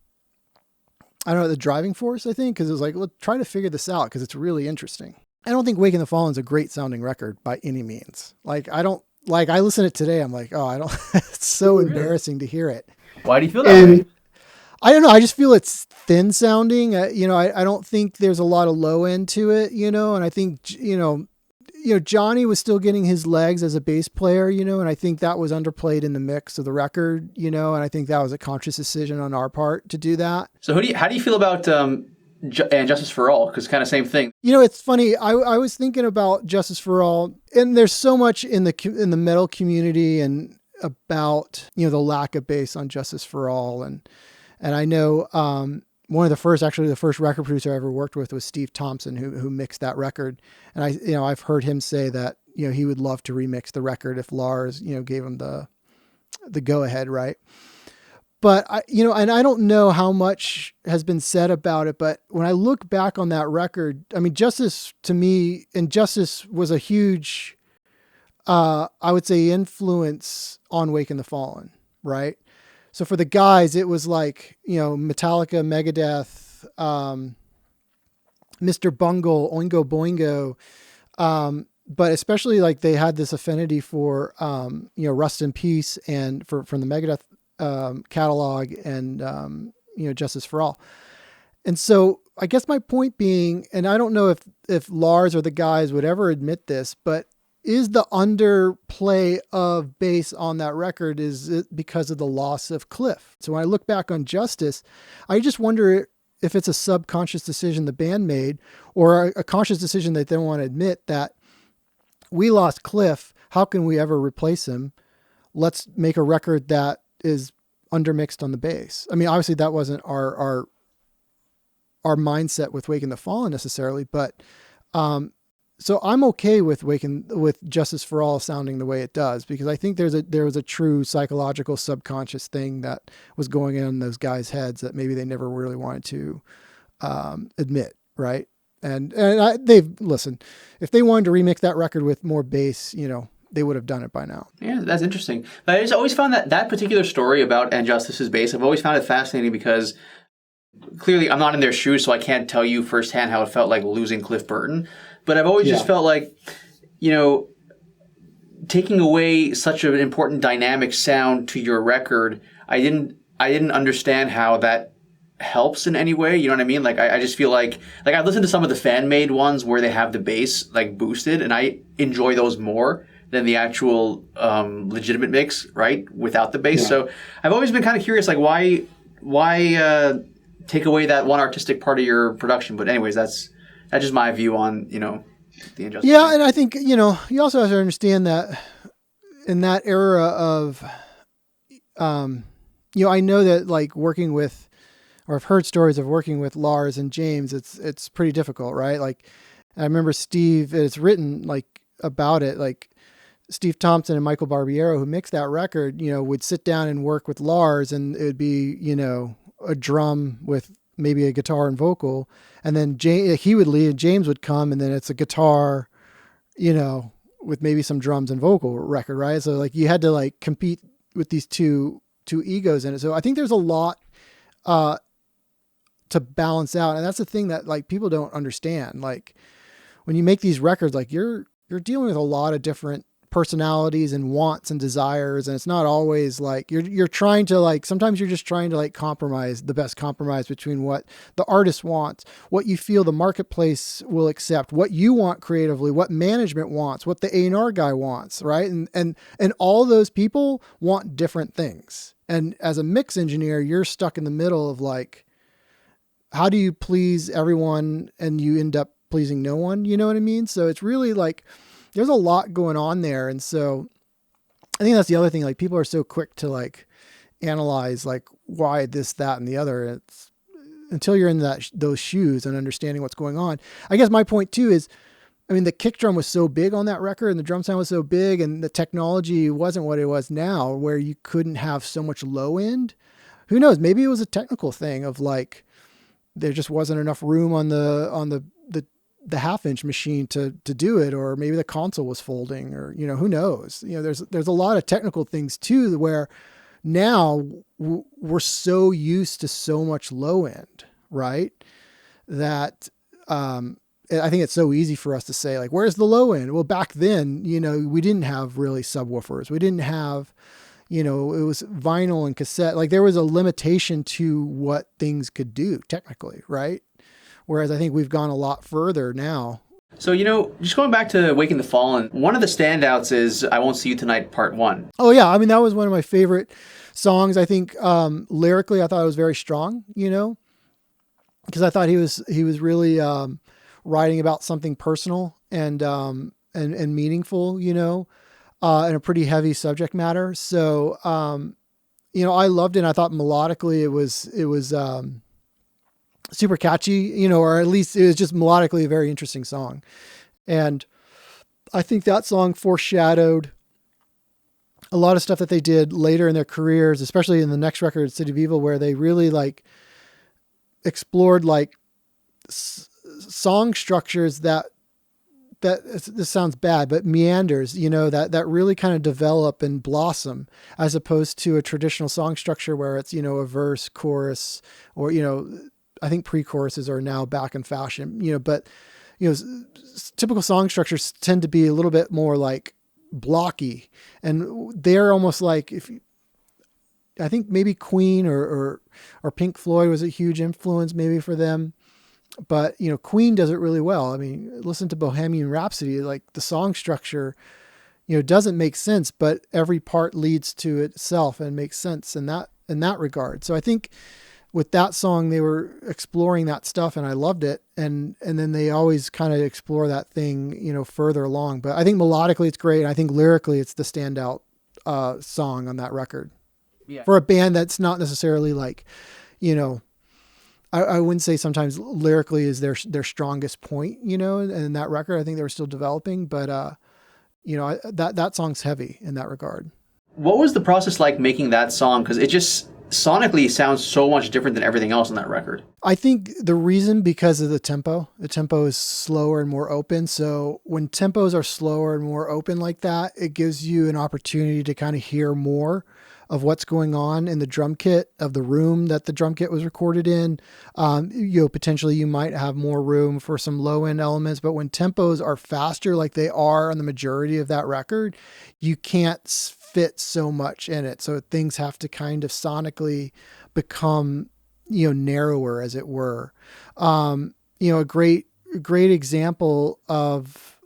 driving force, I think, because it was like, let's try to figure this out because it's really interesting. I don't think Wake in the Fallen is a great sounding record by any means. Like I listen to it today, I'm like, it's so embarrassing to hear it. Why do you feel that way? I don't know. I just feel it's thin sounding. I don't think there's a lot of low end to it, and I think, Johnny was still getting his legs as a bass player, and I think that was underplayed in the mix of the record, and I think that was a conscious decision on our part to do that. So how do you feel about and Justice for All? Because kind of same thing. It's funny. I was thinking about Justice for All, and there's so much in the metal community and about, the lack of bass on Justice for All. And I know one of the first record producer I ever worked with was Steve Thompson, who mixed that record. And I've heard him say that, he would love to remix the record if Lars, gave him the go ahead. Right. But and I don't know how much has been said about it, but when I look back on that record, I mean, Justice to me, and Justice was a huge, I would say, influence on Wake in the Fallen. Right. So for the guys, it was like, Metallica, Megadeth, Mr. Bungle, Oingo Boingo. But especially like they had this affinity for, Rust in Peace and from the Megadeth catalog and, Justice for All. And so I guess my point being, and I don't know if Lars or the guys would ever admit this, but is the underplay of bass on that record, is it because of the loss of Cliff? So when I look back on Justice, I just wonder if it's a subconscious decision the band made, or a conscious decision that they don't want to admit that we lost Cliff. How can we ever replace him? Let's make a record that is undermixed on the bass. I mean, obviously that wasn't our mindset with Wake in the Fallen necessarily, but, so I'm okay with Justice for All sounding the way it does, because I think there was a true psychological subconscious thing that was going on in those guys' heads that maybe they never really wanted to admit, right? And listen, if they wanted to remix that record with more bass, they would have done it by now. Yeah, that's interesting. But I just always found that particular story about And Justice's bass, I've always found it fascinating because clearly I'm not in their shoes, so I can't tell you firsthand how it felt like losing Cliff Burton. But I've always just felt like, taking away such an important dynamic sound to your record, I didn't understand how that helps in any way. You know what I mean? Like I just feel like I've listened to some of the fan-made ones where they have the bass like boosted, and I enjoy those more than the actual legitimate mix, right? Without the bass. Yeah. So I've always been kind of curious, like why take away that one artistic part of your production? But anyways, that's just my view on, the Injustice. Yeah, and I think, you also have to understand that in that era of, I know that like working with or I've heard stories of working with Lars and James. It's pretty difficult, right? Like, I remember Steve, it's written like about it, like Steve Thompson and Michael Barbiero, who mixed that record, would sit down and work with Lars, and it would be, a drum with maybe a guitar and vocal. And then he would lead, James would come, and then it's a guitar, with maybe some drums and vocal record, right? So like you had to like compete with these two egos in it. So I think there's a lot to balance out. And that's the thing that like people don't understand. Like when you make these records, like you're dealing with a lot of different personalities and wants and desires. And it's not always like you're trying to like, sometimes you're just trying to like compromise, the best compromise between what the artist wants, what you feel the marketplace will accept, what you want creatively, what management wants, what the A&R guy wants. Right. And all those people want different things. And as a mix engineer, you're stuck in the middle of like, how do you please everyone and you end up pleasing no one? You know what I mean? So it's really like, there's a lot going on there. And so I think that's the other thing. Like people are so quick to like analyze like why this, that, and the other. It's until you're in those shoes and understanding what's going on. I guess my point too is, I mean, the kick drum was so big on that record and the drum sound was so big and the technology wasn't what it was now, where you couldn't have so much low end. Who knows? Maybe it was a technical thing of like, there just wasn't enough room on the 1/2-inch machine to do it, or maybe the console was folding, or, who knows? There's a lot of technical things too, where now we're so used to so much low end, right? That, I think it's so easy for us to say like, where's the low end? Well, back then, we didn't have really subwoofers. We didn't have, it was vinyl and cassette. Like there was a limitation to what things could do technically. Right. Whereas I think we've gone a lot further now. So, just going back to Waking the Fallen, one of the standouts is I Won't See You Tonight, Part 1. Oh, yeah. I mean, that was one of my favorite songs. I think lyrically, I thought it was very strong, because I thought he was really writing about something personal and meaningful, and a pretty heavy subject matter. So, I loved it. And I thought melodically it was super catchy, or at least it was just melodically a very interesting song. And I think that song foreshadowed a lot of stuff that they did later in their careers, especially in the next record, City of Evil, where they really like explored like song structures that this sounds bad, but meanders, that really kind of develop and blossom, as opposed to a traditional song structure where it's, a verse, chorus, or, I think pre-choruses are now back in fashion, but, typical song structures tend to be a little bit more like blocky, and they're almost like I think maybe Queen or Pink Floyd was a huge influence maybe for them, but, Queen does it really well. I mean, listen to Bohemian Rhapsody, like the song structure, doesn't make sense, but every part leads to itself and makes sense in that regard. So I think with that song, they were exploring that stuff and I loved it. And then they always kind of explore that thing, further along. But I think melodically it's great. And I think lyrically it's the standout song on that record. Yeah. For a band that's not necessarily like, I wouldn't say sometimes lyrically is their strongest point, and that record, I think they were still developing, but that song's heavy in that regard. What was the process like making that song? Because it just sonically sounds so much different than everything else on that record. I think the reason, because of the tempo is slower and more open. So when tempos are slower and more open like that, it gives you an opportunity to kind of hear more of what's going on in the drum kit of the room that the drum kit was recorded in. Potentially you might have more room for some low end elements, but when tempos are faster, like they are on the majority of that record, you can't fit so much in it. So things have to kind of sonically become, narrower, as it were. A great example of,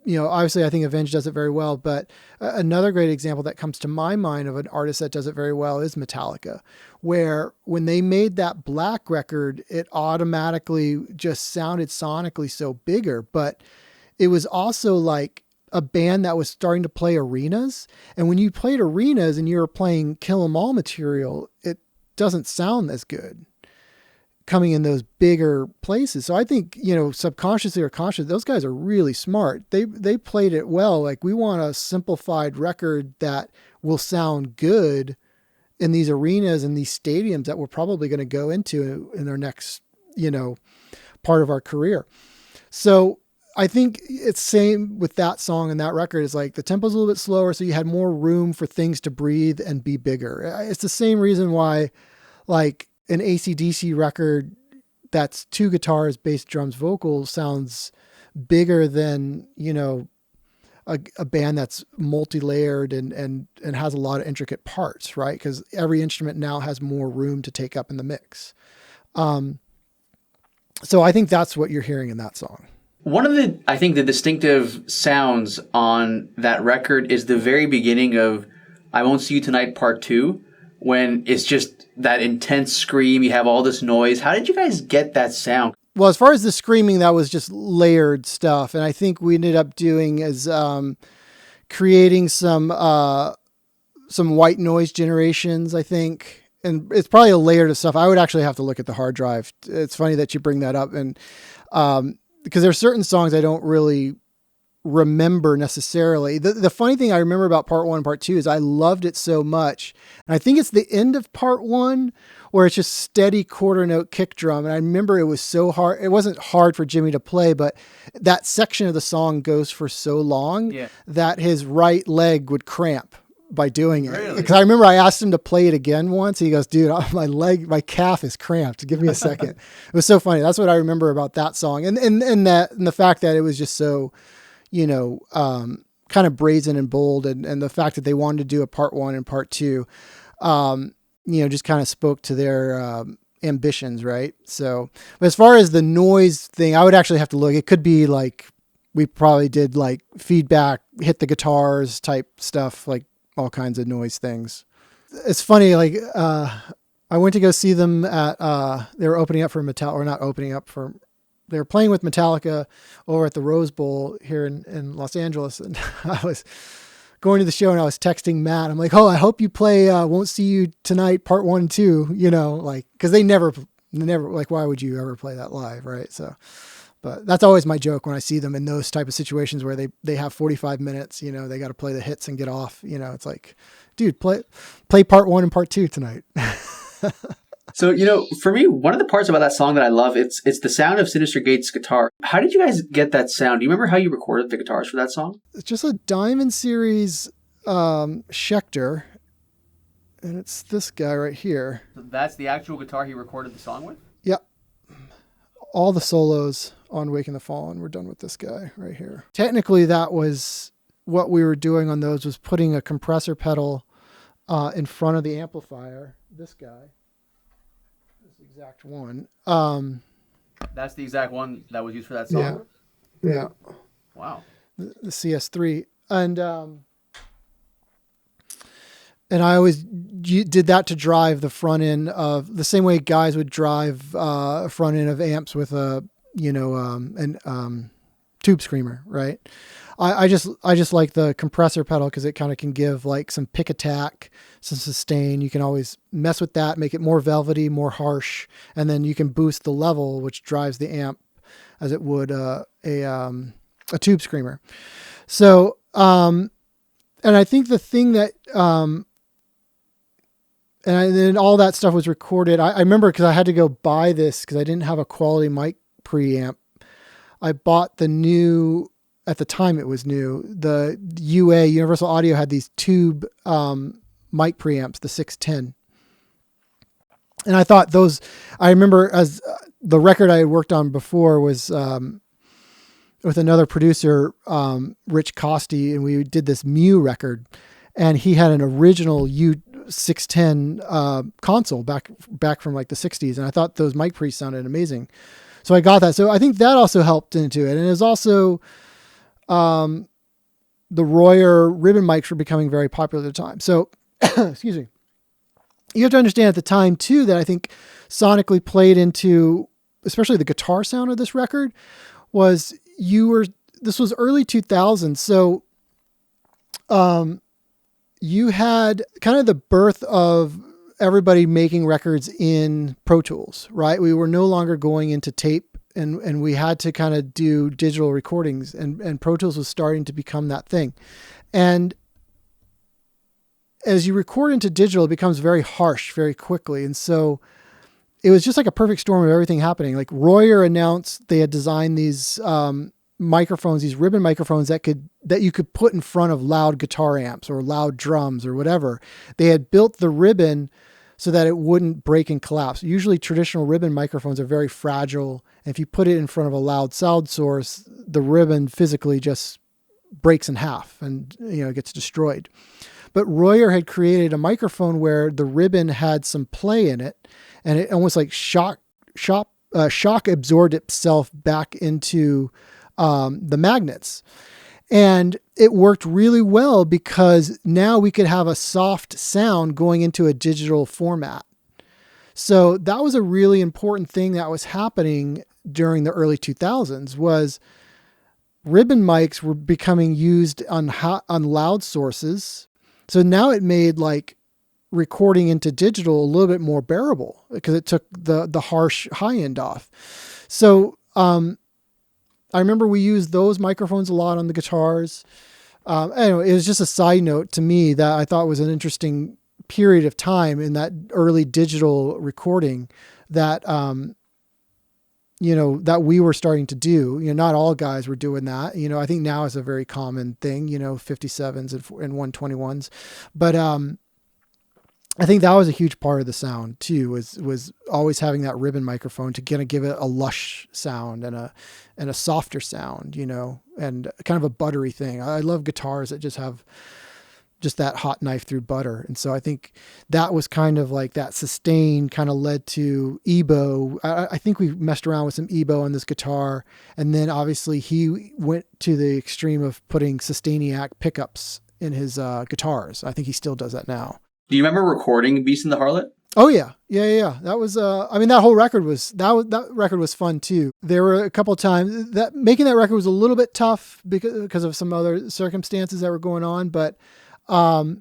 obviously I think Avenged does it very well, but another great example that comes to my mind of an artist that does it very well is Metallica, where when they made that Black record, it automatically just sounded sonically so bigger, but it was also like a band that was starting to play arenas. And when you played arenas and you were playing Kill 'Em All material, it doesn't sound as good. coming in those bigger places. So I think, subconsciously or consciously, those guys are really smart. They played it well. Like, we want a simplified record that will sound good in these arenas and these stadiums that we're probably going to go into in our next, part of our career. So I think it's same with that song and that record is like the tempo's a little bit slower. So you had more room for things to breathe and be bigger. It's the same reason why like an AC/DC record that's 2 guitars, bass, drums, vocals sounds bigger than, a band that's multi-layered and has a lot of intricate parts, right? Because every instrument now has more room to take up in the mix. So I think that's what you're hearing in that song. One of the distinctive sounds on that record is the very beginning of I Won't See You Tonight Part 2, when it's just that intense scream. You have all this noise. How did you guys get that sound? Well, as far as the screaming, that was just layered stuff. And I think we ended up doing is creating some white noise generations, I think. And it's probably a layer of stuff. I would actually have to look at the hard drive. It's funny that you bring that up. And because there's certain songs I don't really remember necessarily. The funny thing I remember about part 1 and part 2 is I loved it so much. And I think it's the end of part 1 where it's just steady quarter note kick drum. And I remember it was so hard. It wasn't hard for Jimmy to play, but that section of the song goes for so long that his right leg would cramp by doing it. Really? Because I remember I asked him to play it again once. He goes, dude, my calf is cramped. Give me a second. It was so funny. That's what I remember about that song. And the fact that it was just so, kind of brazen and bold. And the fact that they wanted to do a part 1 and part 2, just kind of spoke to their, ambitions. Right. So, but as far as the noise thing, I would actually have to look. It could be like, we probably did like feedback, hit the guitars type stuff, like all kinds of noise things. It's funny. Like, I went to go see them at, they were opening up for Metallica, or not opening up for, they were playing with Metallica over at the Rose Bowl here in Los Angeles. And I was going to the show and I was texting Matt. I'm like, oh, I hope you play, Won't See You Tonight, part 1 and 2, like, cause they never, like, why would you ever play that live? Right. So, but that's always my joke when I see them in those type of situations where they have 45 minutes, they got to play the hits and get off, it's like, dude, play part 1 and part 2 tonight. So, for me, one of the parts about that song that I love, it's the sound of Synyster Gates' guitar. How did you guys get that sound? Do you remember how you recorded the guitars for that song? It's just a Diamond Series Schecter, and it's this guy right here. So that's the actual guitar he recorded the song with? Yep. All the solos on Waking the Fallen were done with this guy right here. Technically, that was what we were doing on those, was putting a compressor pedal in front of the amplifier. This guy. Exact one. That's the exact one that was used for that song? Yeah. Wow. The CS3. And I always did that to drive the front end of the same way guys would drive front end of amps with a, tube screamer, right? I just like the compressor pedal because it kind of can give like some pick attack, some sustain. You can always mess with that, make it more velvety, more harsh, and then you can boost the level, which drives the amp as it would a tube screamer. So, and I think the thing that, and then all that stuff was recorded. I remember because I had to go buy this because I didn't have a quality mic preamp. I bought the new, at the time it was new, the UA, Universal Audio, had these tube mic preamps, the 610. And I thought those, I remember as the record I had worked on before was with another producer, Rich Costi, and we did this M.I.A record. And he had an original U610 console back from like the 60s. And I thought those mic pre's sounded amazing. So I got that. So I think that also helped into it. And it was also the Royer ribbon mics were becoming very popular at the time. So, excuse me. You have to understand at the time too, that I think sonically played into, especially the guitar sound of this record, was this was early 2000s. So, you had kind of the birth of everybody making records in Pro Tools, right? We were no longer going into tape, and we had to kind of do digital recordings, and Pro Tools was starting to become that thing. And as you record into digital, it becomes very harsh very quickly. And so it was just like a perfect storm of everything happening. Like Royer announced they had designed these microphones, these ribbon microphones that you could put in front of loud guitar amps or loud drums or whatever. They had built the ribbon so that it wouldn't break and collapse. Usually traditional ribbon microphones are very fragile. And if you put it in front of a loud sound source, the ribbon physically just breaks in half and, gets destroyed. But Royer had created a microphone where the ribbon had some play in it, and it almost like shock absorbed itself back into the magnets. And it worked really well because now we could have a soft sound going into a digital format. So that was a really important thing that was happening during the early 2000s was ribbon mics were becoming used on loud sources. So now it made like recording into digital a little bit more bearable because it took the harsh high end off. So I remember we used those microphones a lot on the guitars. Anyway, it was just a side note to me that I thought was an interesting period of time in that early digital recording that, that we were starting to do. Not all guys were doing that. I think now is a very common thing, 57s and 121s. But I think that was a huge part of the sound too, was always having that ribbon microphone to kind of give it a lush sound and a softer sound, and kind of a buttery thing. I love guitars that just have just that hot knife through butter. And so I think that was kind of like that sustain kind of led to EBO. I think we messed around with some EBO on this guitar. And then obviously he went to the extreme of putting Sustainiac pickups in his guitars. I think he still does that now. Do you remember recording Beast in the Harlot? Oh yeah. That was, that whole record that record was fun too. There were a couple of times that making that record was a little bit tough because of some other circumstances that were going on. But I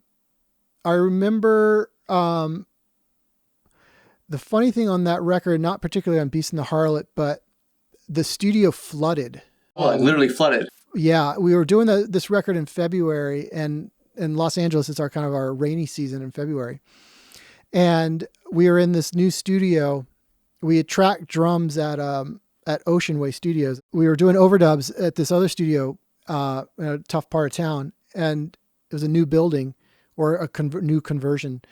remember the funny thing on that record, not particularly on Beast in the Harlot, but the studio flooded. Oh, it literally flooded. Yeah, we were doing this record in February, and in Los Angeles, it's our rainy season in February. And we were in this new studio. We had tracked drums at Ocean Way Studios. We were doing overdubs at this other studio in a tough part of town, and it was a new building or a new conversion.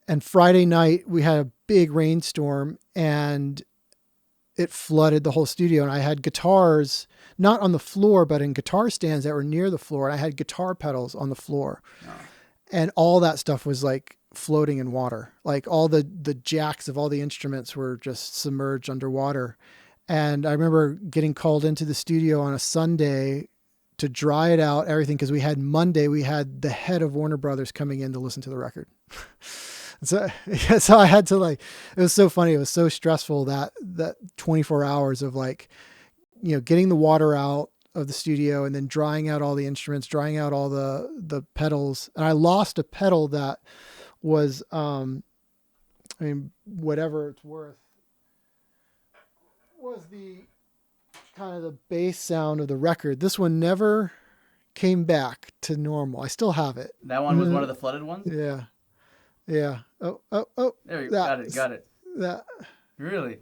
And Friday night we had a big rainstorm and it flooded the whole studio. And I had guitars, not on the floor, but in guitar stands that were near the floor. And I had guitar pedals on the floor. Oh. And all that stuff was like floating in water. Like all the jacks of all the instruments were just submerged underwater. And I remember getting called into the studio on a Sunday to dry it out, everything. Cause we had the head of Warner Brothers coming in to listen to the record. So I had to it was so funny. It was so stressful that 24 hours of getting the water out of the studio and then drying out all the instruments, drying out all the pedals. And I lost a pedal that was, whatever it's worth, was the kind of the bass sound of the record. This one never came back to normal. I still have it. That one was one of the flooded ones? Yeah. Yeah. Oh. There you go. Got it. That. Really?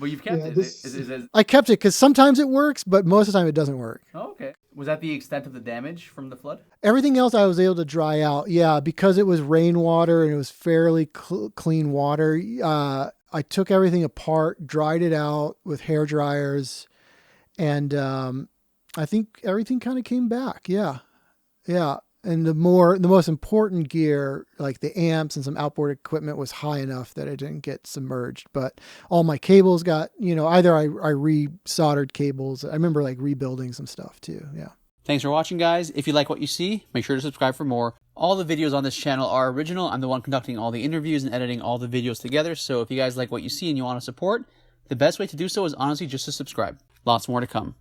Well, you've kept it. Is it. I kept it because sometimes it works, but most of the time it doesn't work. Oh, okay. Was that the extent of the damage from the flood? Everything else I was able to dry out. Yeah, because it was rainwater and it was fairly clean water. I took everything apart, dried it out with hair dryers, and I think everything kind of came back. Yeah. And the most important gear, like the amps and some outboard equipment, was high enough that it didn't get submerged. But all my cables got, either I re-soldered cables. I remember rebuilding some stuff too. Yeah. Thanks for watching, guys. If you like what you see, make sure to subscribe for more. All the videos on this channel are original. I'm the one conducting all the interviews and editing all the videos together. So if you guys like what you see and you want to support, the best way to do so is honestly just to subscribe. Lots more to come.